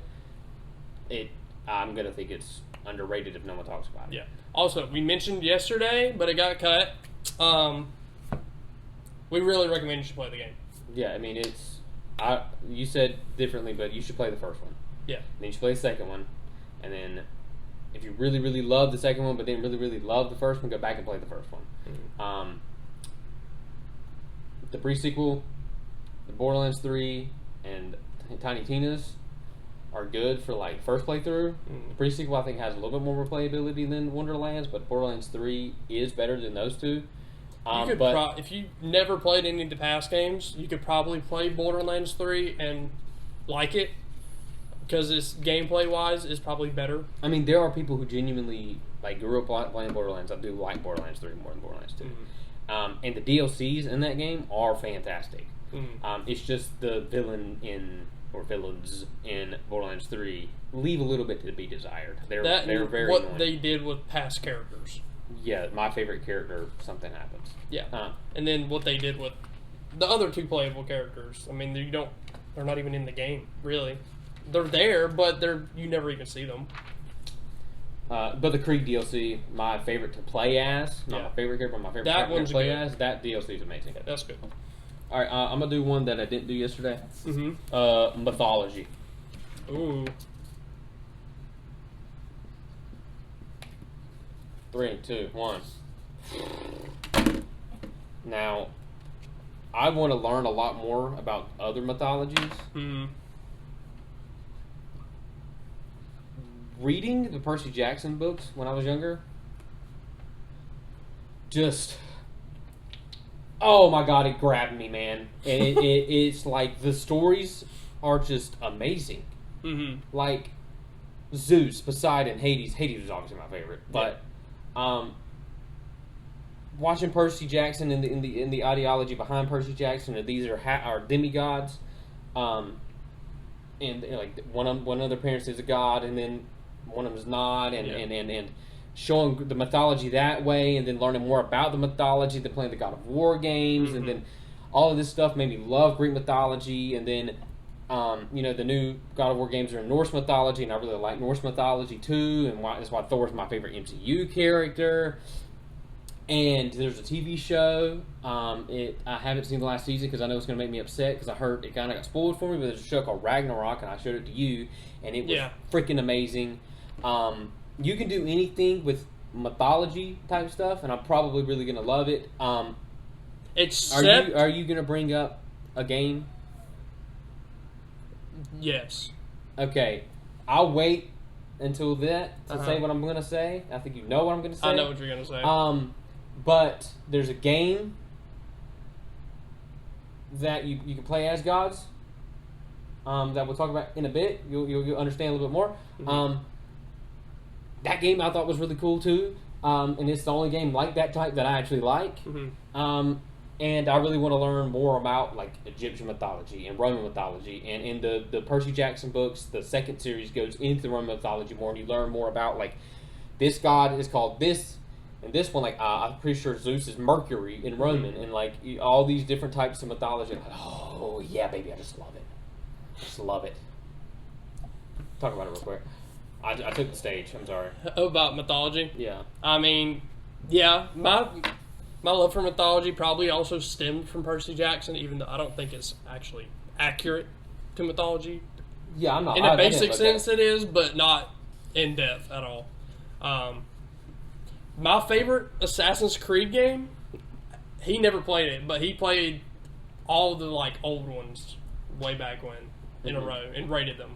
I'm going to think it's underrated if no one talks about it. Yeah. Also, we mentioned yesterday, but it got cut. We really recommend you should play the game. Yeah, I mean, you said differently, but you should play the first one. Yeah. Then you should play the second one. And then if you really, really love the second one, but didn't really, really love the first one, go back and play the first one. The pre-sequel, the Borderlands 3, and Tiny Tina's are good for like first playthrough. The pre-sequel I think has a little bit more replayability than Wonderlands, but Borderlands 3 is better than those two. If you never played any of the past games, you could probably play Borderlands 3 and like it. because it's gameplay wise is probably better. I mean, there are people who genuinely like grew up playing Borderlands. I do like Borderlands 3 more than Borderlands 2. And the DLCs in that game are fantastic. It's just the villains in Borderlands 3 leave a little bit to be desired. They're very what annoying. they did with past characters. Yeah, my favorite character, something happens. Yeah, and then what they did with the other 2 playable characters. I mean, they're not even in the game really. They're there, but you never even see them. But the Krieg DLC, my favorite to play as, not my favorite character, but my favorite character to play as. That DLC is amazing. That's good. All right, I'm gonna do one that I didn't do yesterday. Mythology. Ooh. 3, 2, 1. Now, I want to learn a lot more about other mythologies. Reading the Percy Jackson books when I was younger, oh my god, it grabbed me, man. And it's like the stories are just amazing. Like Zeus, Poseidon, Hades. Hades was obviously my favorite, but watching Percy Jackson and the ideology behind Percy Jackson, that these are demigods, and like one of their parents is a god, and then one of them is not, and showing the mythology that way, and then learning more about the mythology, then playing the God of War games, and then all of this stuff made me love Greek mythology, and then the new God of War games are in Norse mythology, and I really like Norse mythology too, and that's why Thor's my favorite MCU character. And there's a TV show. I haven't seen the last season because I know it's going to make me upset because I heard it kind of got spoiled for me. But there's a show called Ragnarok, and I showed it to you, and it was freaking amazing. You can do anything with mythology type stuff, and I'm probably really going to love it. Are you going to bring up a game? Yes. Okay, I'll wait until that to say what I'm going to say. I think you know what I'm going to say. I know what you're going to say. But there's a game that you can play as gods that we'll talk about in a bit. You'll understand a little bit more. That game I thought was really cool too, and it's the only game like that type that I actually like. And I really want to learn more about like Egyptian mythology and Roman mythology. And in the Percy Jackson books, the second series goes into the Roman mythology more, and you learn more about like this god is called this, and this one like I'm pretty sure Zeus is Mercury in Roman, and like all these different types of mythology. I'm like, oh yeah, baby, I just love it. Just love it. Talk about it real quick. I took the stage. I'm sorry. About mythology? Yeah. I mean, yeah, my love for mythology probably also stemmed from Percy Jackson, even though I don't think it's actually accurate to mythology. Yeah, I'm not. In a basic sense, it is, but not in depth at all. My favorite Assassin's Creed game, he never played it, but he played all the like old ones way back when in a row and rated them.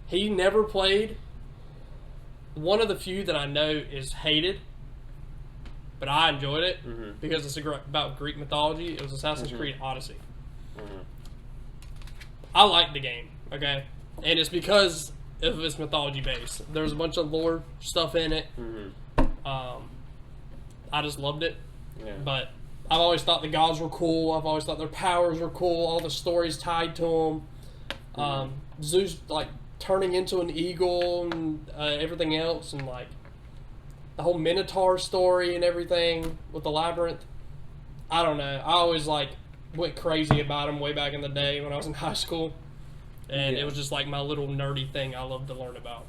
He never played one of the few that I know is hated, but I enjoyed it because it's about Greek mythology. It was Assassin's Creed Odyssey. I like the game, okay? And it's because of its mythology base. There's a bunch of lore stuff in it. I just loved it. Yeah. But I've always thought the gods were cool. I've always thought their powers were cool. All the stories tied to them. Zeus, like, turning into an eagle and everything else, and like the whole Minotaur story and everything with the labyrinth. I don't know. I always like went crazy about them way back in the day when I was in high school, and it was just like my little nerdy thing I love to learn about.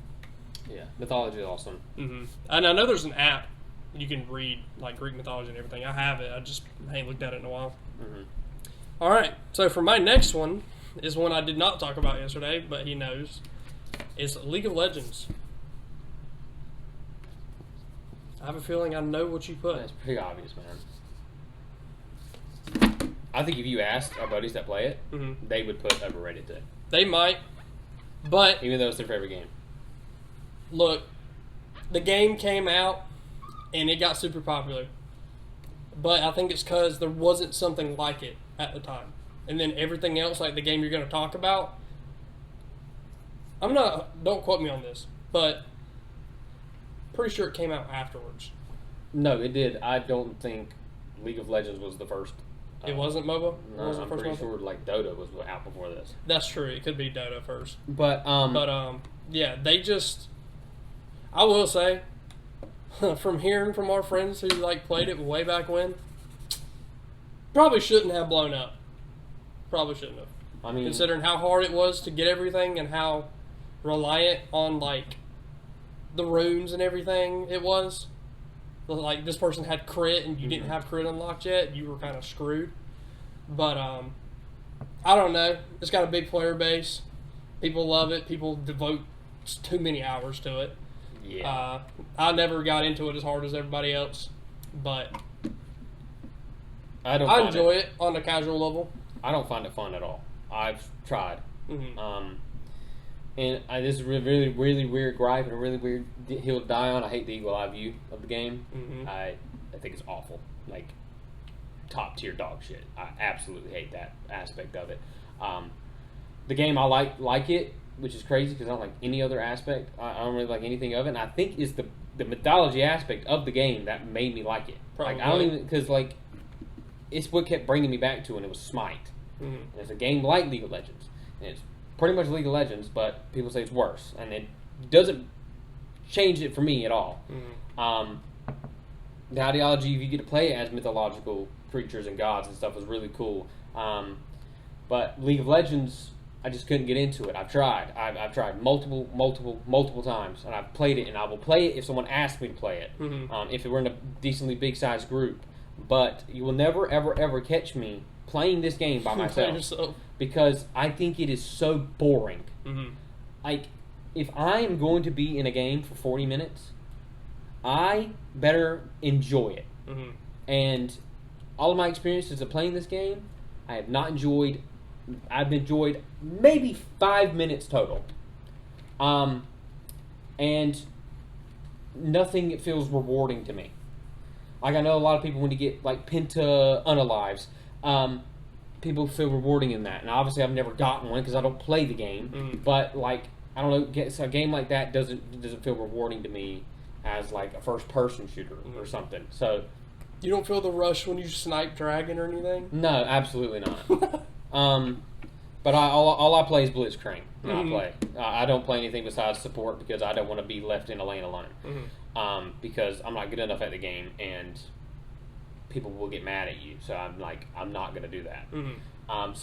Yeah, mythology is awesome. And I know there's an app you can read like Greek mythology and everything. I have it. I just ain't looked at it in a while. All right. So for my next one is one I did not talk about yesterday, but he knows. Is League of Legends. I have a feeling I know what you put. That's pretty obvious, man. I think if you asked our buddies that play it, they would put overrated too. They might, but even though it's their favorite game. Look, the game came out and it got super popular, but I think it's because there wasn't something like it at the time, and then everything else, like the game you're going to talk about, I'm not. Don't quote me on this, but pretty sure it came out afterwards. No, it did. I don't think League of Legends was the first. It wasn't MOBA. No, I'm pretty sure like Dota was out before this. That's true. It could be Dota first. But yeah, they just. I will say, from hearing from our friends who like played it way back when, probably shouldn't have blown up. Probably shouldn't have. I mean, considering how hard it was to get everything and how reliant on like the runes and everything it was. Like this person had crit and you didn't have crit unlocked yet, you were kind of screwed. But I don't know. It's got a big player base. People love it. People devote too many hours to it. Yeah. I never got into it as hard as everybody else, but I enjoy it on a casual level. I don't find it fun at all. I've tried. Mm-hmm. And this is really, really weird gripe and a really weird hill to die on. I hate the eagle eye view of the game. Mm-hmm. I think it's awful. Like, top tier dog shit. I absolutely hate that aspect of it. The game, I like it, which is crazy because I don't like any other aspect. I don't really like anything of it. And I think it's the mythology aspect of the game that made me like it. Probably. Like, I don't even, because, like, it's what kept bringing me back to it, and it was Smite. Mm-hmm. And it's a game like League of Legends. And it's pretty much League of Legends, but people say it's worse. And it doesn't change it for me at all. Mm-hmm. The ideology, if you get to play it as mythological creatures and gods and stuff, is really cool. But League of Legends, I just couldn't get into it. I've tried. I've tried multiple times, and I've played it, and I will play it if someone asks me to play it. Mm-hmm. If it were in a decently big-sized group. But you will never, ever, ever catch me playing this game by myself because I think it is so boring. Mm-hmm. Like, if I am going to be in a game for 40 minutes, I better enjoy it. Mm-hmm. And all of my experiences of playing this game, I have not enjoyed. I've enjoyed maybe 5 minutes total. And nothing feels rewarding to me. Like, I know a lot of people, when you get, like, Penta Unalives, people feel rewarding in that. And obviously I've never gotten one because I don't play the game. Mm-hmm. But, like, I don't know, a game like that doesn't feel rewarding to me as, like, a first-person shooter or something. So, you don't feel the rush when you snipe dragon or anything? no, absolutely not. But all I play is Blitzcrank when I play. I don't play anything besides support because I don't want to be left in a lane alone. Because I'm not good enough at the game and people will get mad at you. So I'm not going to do that. I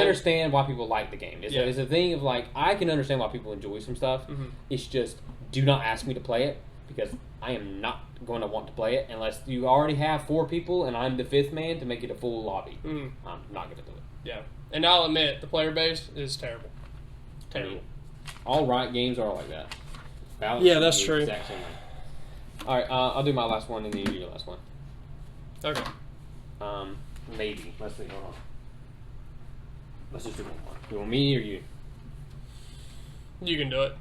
understand why people like the game. It's a thing of, like, I can understand why people enjoy some stuff. It's just, do not ask me to play it because I am not going to want to play it unless you already have 4 people and I'm the 5th man to make it a full lobby. I'm not going to do it. Yeah. And I'll admit, the player base is terrible. Terrible. I mean, all Riot games are like that. Balance Yeah, that's is the true. exact same way. All right, I'll do my last one and then you do your last one. Okay. Maybe. Let's see. Hold on. Let's just do one more. You want me or you? You can do it.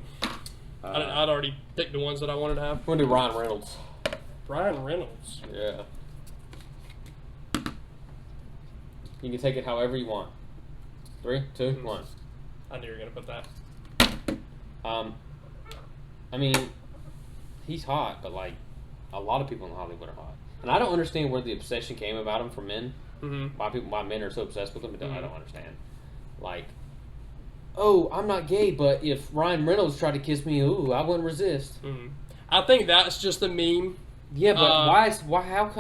I'd already picked the ones that I wanted to have. I'm going to do Ryan Reynolds. Ryan Reynolds. Yeah. You can take it however you want. 3, 2, 1. I knew you were going to put that. I mean, he's hot, but, like, a lot of people in Hollywood are hot. And I don't understand where the obsession came about him for men. Why men are so obsessed with him, I don't understand. Like, oh, I'm not gay, but if Ryan Reynolds tried to kiss me, ooh, I wouldn't resist. I think that's just a meme. Yeah, but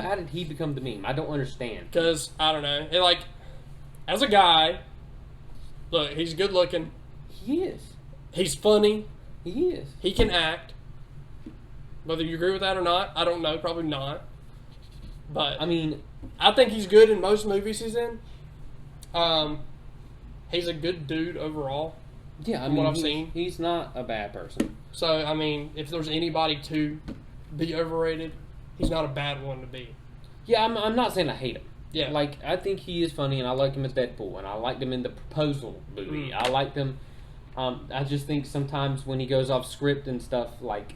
how did he become the meme? I don't understand. Because, I don't know. It, like, as a guy, look, he's good looking. He is. He's funny. He is. He can act. Whether you agree with that or not, I don't know. Probably not. But, I mean, I think he's good in most movies he's in. He's a good dude overall. Yeah, I mean, what I've seen, he's not a bad person. So, I mean, if there's anybody to be overrated, he's not a bad one to be. Yeah, I'm not saying I hate him. Yeah. Like, I think he is funny, and I like him as Deadpool, and I liked him in the Proposal movie. I liked him. I just think sometimes when he goes off script and stuff, like,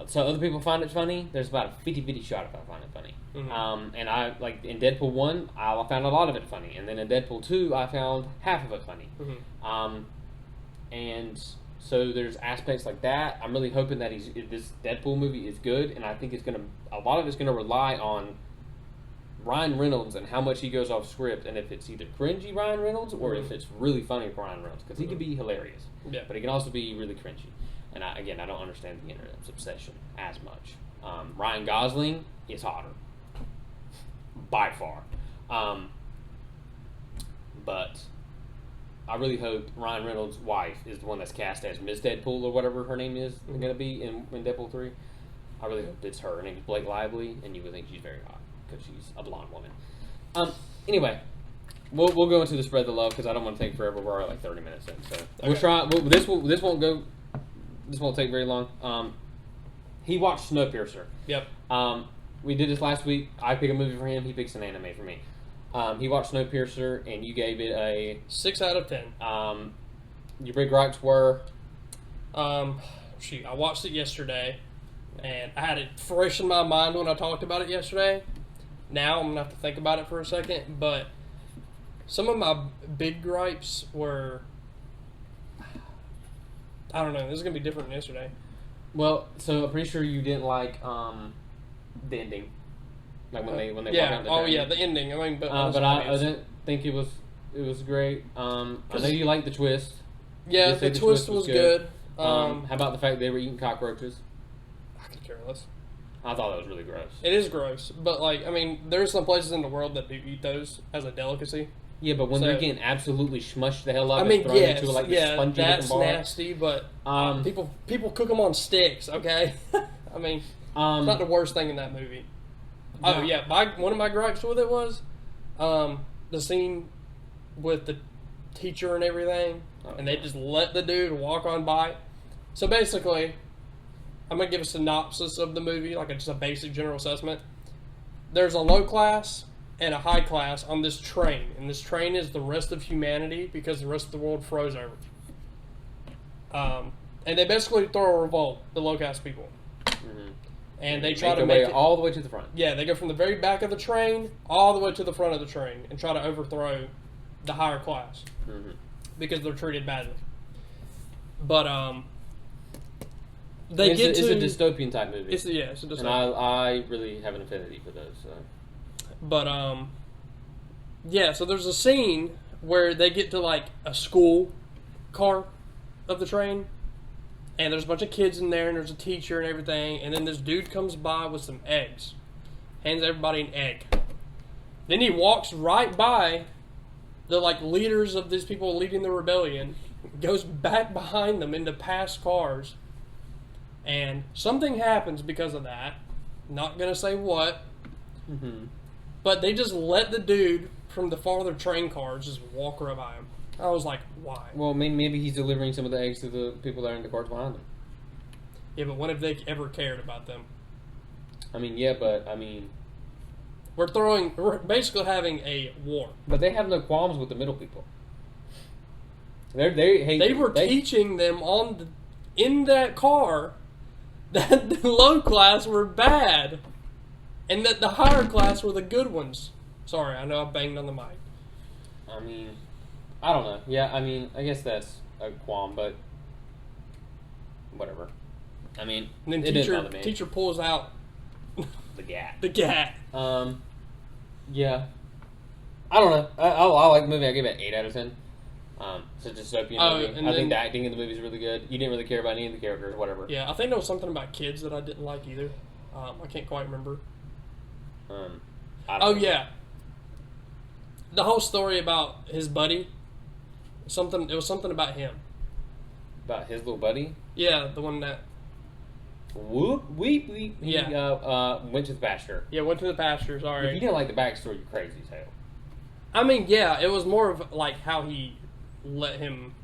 so other people find it funny, there's about a 50-50 shot if I find it funny. And I, like, in Deadpool 1, I found a lot of it funny. And then in Deadpool 2, I found half of it funny. and so there's aspects like that. I'm really hoping that this Deadpool movie is good, and I think a lot of it's gonna rely on Ryan Reynolds and how much he goes off script, and if it's either cringy Ryan Reynolds or if it's really funny Ryan Reynolds, because he can be hilarious, but he can also be really cringy. And I don't understand the internet's obsession as much. Ryan Gosling is hotter by far, but I really hope Ryan Reynolds' wife is the one that's cast as Miss Deadpool or whatever her name is going to be in Deadpool 3. I really hope it's her. Her name is Blake Lively, and you would think she's very hot because she's a blonde woman. Anyway, we'll go into the spread the love because I don't want to take forever. We're already like 30 minutes in, so we'll try. This won't take very long. He watched Snowpiercer. Yep. We did this last week. I pick a movie for him. He picks an anime for me. He watched Snowpiercer, and you gave it a 6 out of 10. Your big gripes were? I watched it yesterday, and I had it fresh in my mind when I talked about it yesterday. Now I'm gonna have to think about it for a second, but some of my big gripes were, I don't know. This is gonna be different than yesterday. Well, so I'm pretty sure you didn't like the ending, like when they walk out the train. The ending. I mean, but I didn't think it was great. I know you liked the twist. Yeah, the twist was good. How about the fact they were eating cockroaches? I could care less. I thought that was really gross. It is gross, but there's some places in the world that do eat those as a delicacy. Yeah, but when they're getting absolutely smushed the hell up, and thrown into like this spongy that's ball. nasty. But people cook them on sticks. Okay, it's not the worst thing in that movie. No. Oh yeah, one of my gripes with it was the scene with the teacher and everything, and they just let the dude walk on by. So basically, I'm going to give a synopsis of the movie, just a basic general assessment. There's a low class and a high class on this train, and this train is the rest of humanity because the rest of the world froze over. And they basically throw a revolt, the low class people. Mm-hmm. And they try to make it all the way to the front. Yeah, they go from the very back of the train all the way to the front of the train and try to overthrow the higher class because they're treated badly. But it's a dystopian type movie. It's a dystopian. And I really have an affinity for those. So. But so there's a scene where they get to a school car of the train, and there's a bunch of kids in there, and there's a teacher and everything, and then this dude comes by with some eggs, hands everybody an egg. Then he walks right by the leaders of these people leading the rebellion, goes back behind them into past cars. And something happens because of that. Not going to say what. Mm-hmm. But they just let the dude from the farther train cars just walk right by him. I was like, why? Well, maybe he's delivering some of the eggs to the people that are in the cars behind him. Yeah, but when have they ever cared about them? We're basically having a war. But they have no qualms with the middle people. They were teaching them in that car that the low class were bad, and that the higher class were the good ones. Sorry, I know I banged on the mic. I don't know. Yeah, I guess that's a qualm, but whatever. And then teacher pulls out the gat. The gat. Yeah. I don't know. I like the movie. I give it 8 out of 10. It's a dystopian movie. I think the acting in the movie is really good. You didn't really care about any of the characters, whatever. Yeah, I think there was something about kids that I didn't like either. I can't quite remember. Yeah. The whole story about his buddy. It was something about him. About his little buddy? Yeah, the one that... Weep. He went to the pasture. Yeah, went to the pasture, sorry. If you didn't like the backstory, you're crazy as hell. It was more of how he let him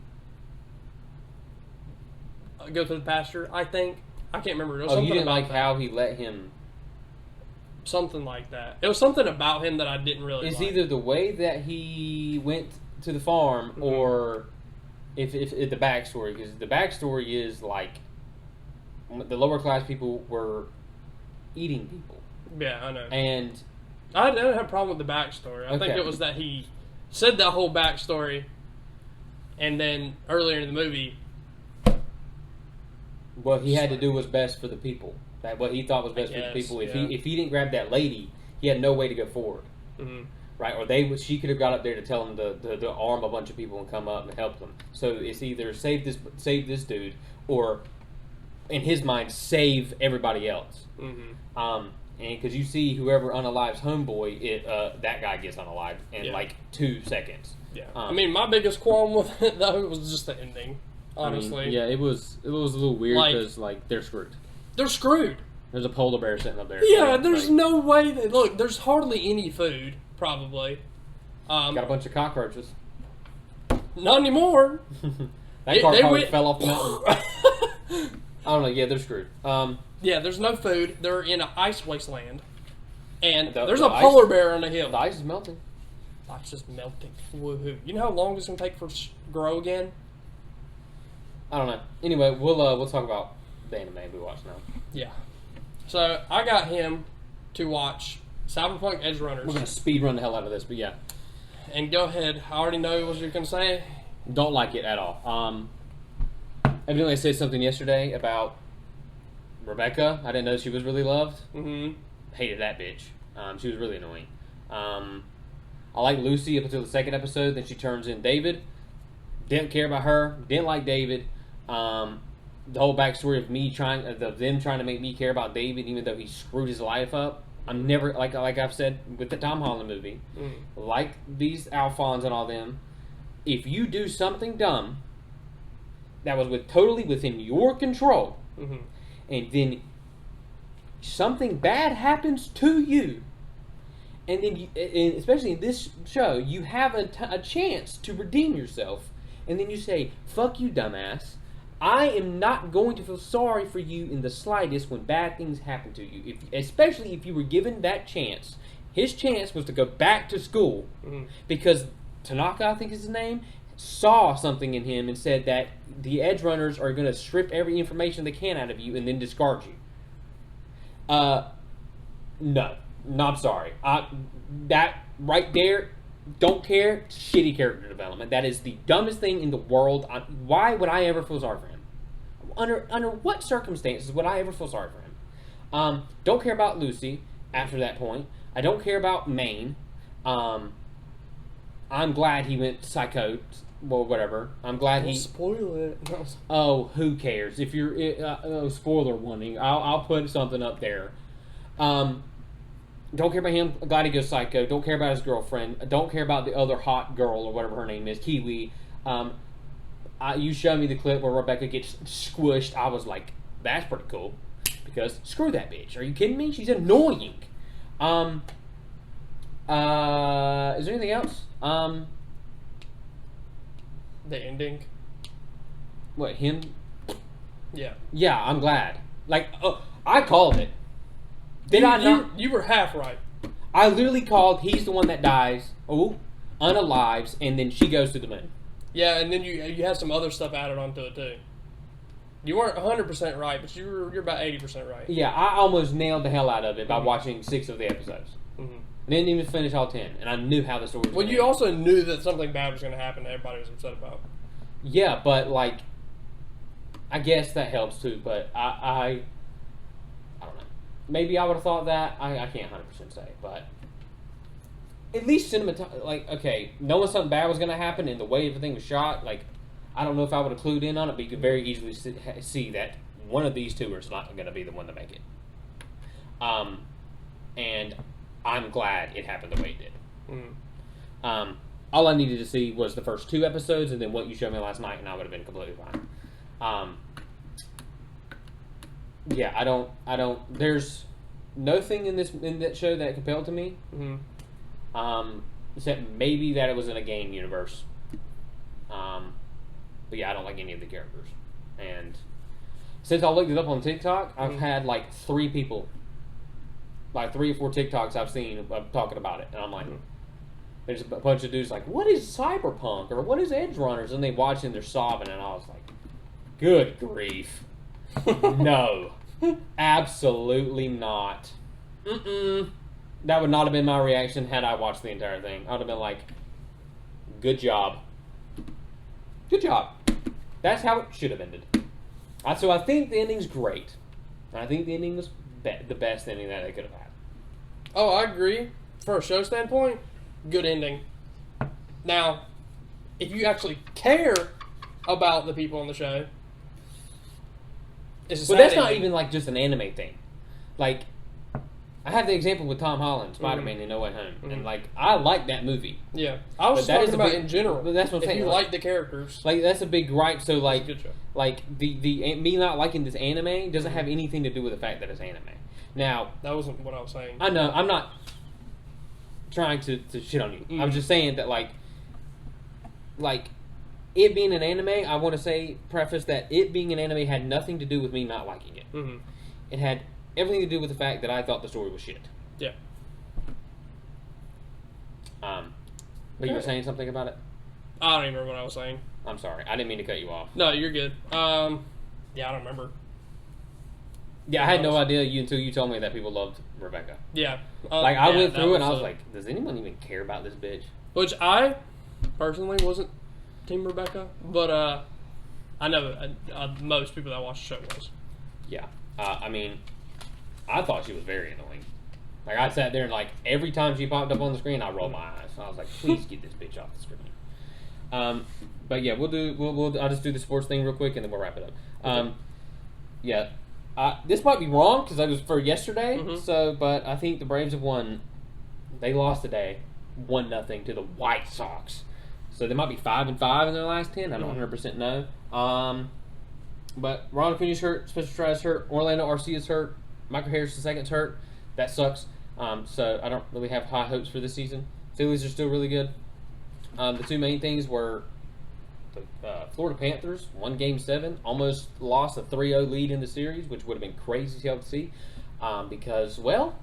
go to the pasture, I think. I can't remember. It was something you didn't about like how he let him... Something like that. It was something about him that I didn't really like. It's either the way that he went to the farm or if the backstory. Because the backstory is the lower class people were eating people. Yeah, I know. And I didn't have a problem with the backstory. I think it was that he said that whole backstory And then earlier in the movie, what he had to do was best for the people. That what he thought was best for the people. If he didn't grab that lady, he had no way to go forward. mm-hmm. Right? Or she could have got up there to tell him to arm a bunch of people and come up and help them. So it's either save this dude, or in his mind save everybody else. Mm-hmm. And because you see whoever unalives homeboy, that guy gets unalived in like 2 seconds. Yeah. I mean, my biggest qualm with it though was just the ending. Honestly, I mean, yeah, it was a little weird because they're screwed. They're screwed. There's a polar bear sitting up there. Yeah, there's no way that look. There's hardly any food. Probably. Got a bunch of cockroaches. Not anymore. That car probably fell off the mountain. I don't know. Yeah, they're screwed. Yeah, there's no food. They're in an ice wasteland. And there's the a polar bear on the hill. The ice is melting. The ice is melting. Woohoo. You know how long it's going to take for it to grow again? I don't know. Anyway, we'll talk about the anime we watch now. Yeah. So, I got him to watch Cyberpunk Edge Runners. We're going to speed run the hell out of this, but yeah. And go ahead. I already know what you're going to say. Don't like it at all. Evidently I said something yesterday about Rebecca. I didn't know she was really loved. Mm-hmm. Hated that bitch. She was really annoying. I like Lucy up until the second episode. Then she turns in David. Didn't care about her. Didn't like David. The whole backstory of them trying to make me care about David, even though he screwed his life up. I'm never like I've said with the Tom Holland movie, like these Alphons and all them. If you do something dumb that was totally within your control, and then something bad happens to you, and then and especially in this show, you have a chance to redeem yourself, and then you say, "Fuck you, dumbass." I am not going to feel sorry for you in the slightest when bad things happen to you. Especially if you were given that chance. His chance was to go back to school because Tanaka, I think is his name, saw something in him and said that the Edge Runners are going to strip every information they can out of you and then discard you. No, I'm sorry. That right there, don't care. Shitty character development. That is the dumbest thing in the world. Why would I ever feel sorry for him? Under what circumstances would I ever feel sorry for him? Don't care about Lucy after that point. I don't care about Maine. I'm glad he went psycho. Well, whatever. I'm glad he. Spoil it. Oh, who cares? If you're spoiler warning, I'll put something up there. Don't care about him. I'm glad he goes psycho. Don't care about his girlfriend. Don't care about the other hot girl or whatever her name is, Kiwi. You showed me the clip where Rebecca gets squished. I was like, that's pretty cool. Because screw that bitch. Are you kidding me? She's annoying. Is there anything else? The ending. What, him? Yeah. Yeah, I'm glad. Like, I called it. Did I not? You were half right. I literally called, he's the one that dies, unalives, and then she goes to the moon. Yeah, and then you had some other stuff added onto it too. You weren't 100% right, but you're about 80% right. Yeah, I almost nailed the hell out of it by watching 6 of the episodes. I didn't even finish all 10, and I knew how the story was Well, going. you also knew that something bad was going to happen that everybody was upset about. Yeah, but like, I guess that helps too, but I don't know. Maybe I would have thought that. I can't 100% say, but at least okay, knowing something bad was going to happen and the way everything was shot, like, I don't know if I would have clued in on it, but you could very easily see that one of these two is not going to be the one to make it. And I'm glad it happened the way it did. All I needed to see was the first 2 episodes and then what you showed me last night, and I would have been completely fine. Yeah, I don't. There's nothing in that show that compelled to me. Except maybe that it was in a game universe. But yeah, I don't like any of the characters. And since I looked it up on TikTok, I've had like 3 people, like 3 or 4 TikToks I've seen talking about it, and I'm like, there's a bunch of dudes like, what is Cyberpunk or what is Edge Runners? And they watch and they're sobbing, and I was like, good grief. No, absolutely not. That would not have been my reaction had I watched the entire thing. I would have been like, good job. Good job. That's how it should have ended. So I think the ending's great. I think the ending was the best ending that they could have had. Oh, I agree. For a show standpoint, good ending. Now, if you actually care about the people on the show, it's a sad But that's not ending. even like just an anime thing. Like, I have the example with Tom Holland, Spider-Man in No Way Home, and like I like that movie. Yeah, I was But just that talking is a about big- in general. but that's what I'm if saying, you like- like the characters, Like that's a big gripe. So like, it's a good show. like the me not liking this anime doesn't have anything to do with the fact that it's anime. Now That wasn't what I was saying. I know I'm not trying to shit on you. I'm just saying that like it being an anime, I want to say preface that it being an anime had nothing to do with me not liking it. Mm-hmm. It had everything to do with the fact that I thought the story was shit. Yeah. But you were saying something about it? I don't even remember what I was saying. I'm sorry. I didn't mean to cut you off. No, you're good. Yeah, I don't remember. Yeah, I had no idea until you told me that people loved Rebecca. Yeah. Like, I yeah, went that through it and I was a- like, does anyone even care about this bitch? Which I personally wasn't Team Rebecca, but I know most people that watch the show was. Yeah. I mean, I thought she was very annoying. Like, I sat there and, like, every time she popped up on the screen, I rolled my eyes. I was like, please get this bitch off the screen. But yeah, I'll just do the sports thing real quick and then we'll wrap it up. Yeah. This might be wrong because I was for yesterday. So, but I think the Braves have won. They lost today, 1-0 to the White Sox. So they might be 5-5 in their last 10. I don't 100% know. But Ron Acuna's hurt, Spencer Stride's hurt, Orlando Arcia's hurt, Michael Harris II's hurt. That sucks. So I don't really have high hopes for this season. Phillies are still really good. The two main things were the Florida Panthers won Game 7, almost lost a 3-0 lead in the series, which would have been crazy to see because, well,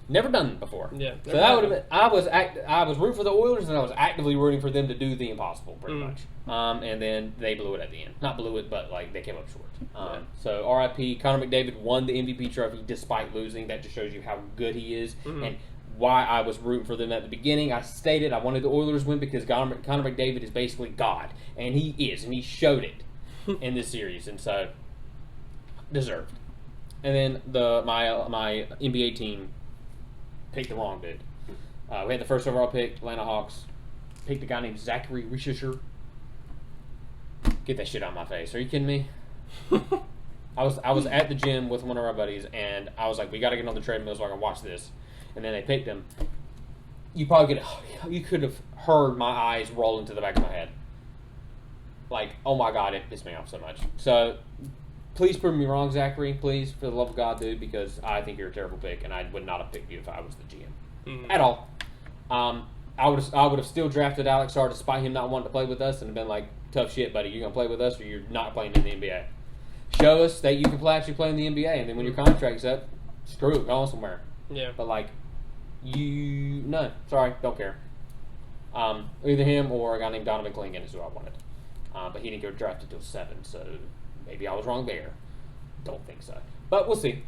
never done it before. Yeah. So that would have been. I was rooting for the Oilers, and I was actively rooting for them to do the impossible, pretty much. And then they blew it at the end. Not blew it, but like they came up short. So R.I.P. Connor McDavid won the MVP trophy despite losing. That just shows you how good he is and why I was rooting for them at the beginning. I stated I wanted the Oilers win because Connor McDavid is basically God, and he is, and he showed it in this series, and so deserved. And then my NBA team picked the wrong dude. We had the first overall pick, Atlanta Hawks. Picked a guy named Zachary Rishisher. Get that shit out of my face. Are you kidding me? I was at the gym with one of our buddies, and I was like, we got to get on the treadmill so I can watch this. And then they picked him. You could have heard my eyes roll into the back of my head. Like, oh my God, it pissed me off so much. So, please prove me wrong, Zachary. Please, for the love of God, dude, because I think you're a terrible pick, and I would not have picked you if I was the GM at all. I would have still drafted Alex Sarr despite him not wanting to play with us, and have been like, tough shit, buddy. You're gonna play with us, or you're not playing in the NBA. Show us that you can actually play in the NBA, and then when your contract's up, screw it, go on somewhere. Yeah. But like, sorry, don't care. Either him or a guy named Donovan Clingan is who I wanted. But he didn't get drafted till 7, so maybe I was wrong there. Don't think so. But we'll see.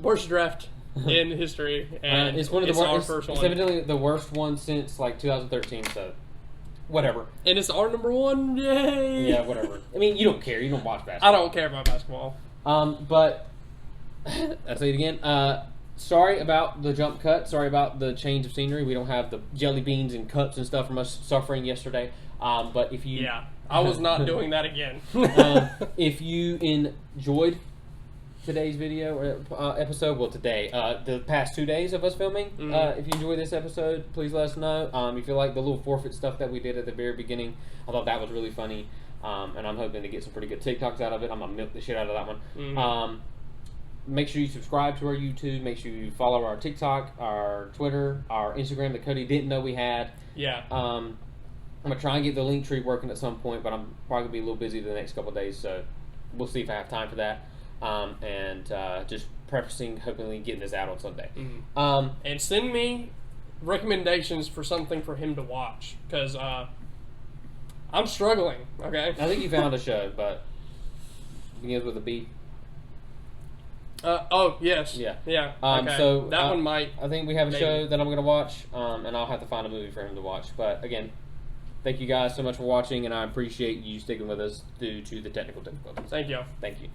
Worst draft in history, and it's one of the our worst. first It's one. evidently the worst one since like 2013. So, whatever. And it's our number one. Yay! Yeah, whatever. I mean, you don't care. You don't watch basketball. I don't care about basketball. But I'll say it again. Sorry about the jump cut. Sorry about the change of scenery. We don't have the jelly beans and cups and stuff from us suffering yesterday. But if you, I was not doing that again. if you enjoyed today's video or episode, well, today, the past 2 days of us filming, if you enjoyed this episode, please let us know. If you like the little forfeit stuff that we did at the very beginning, I thought that was really funny. And I'm hoping to get some pretty good TikToks out of it. I'm gonna milk the shit out of that one. Make sure you subscribe to our YouTube. Make sure you follow our TikTok, our Twitter, our Instagram that Cody didn't know we had. Yeah. I'm going to try and get the link tree working at some point, but I'm probably going to be a little busy the next couple of days, so we'll see if I have time for that. Just prefacing, hopefully getting this out on Sunday. And send me recommendations for something for him to watch, because I'm struggling, okay? I think you found a show, but it begins with a B. Oh, yes. Yeah. Yeah. Okay. So that one might. I think we have a maybe. show that I'm going to watch, and I'll have to find a movie for him to watch. But again, Thank you guys so much for watching, and I appreciate you sticking with us due to the technical difficulties. Thank y'all. Thank you.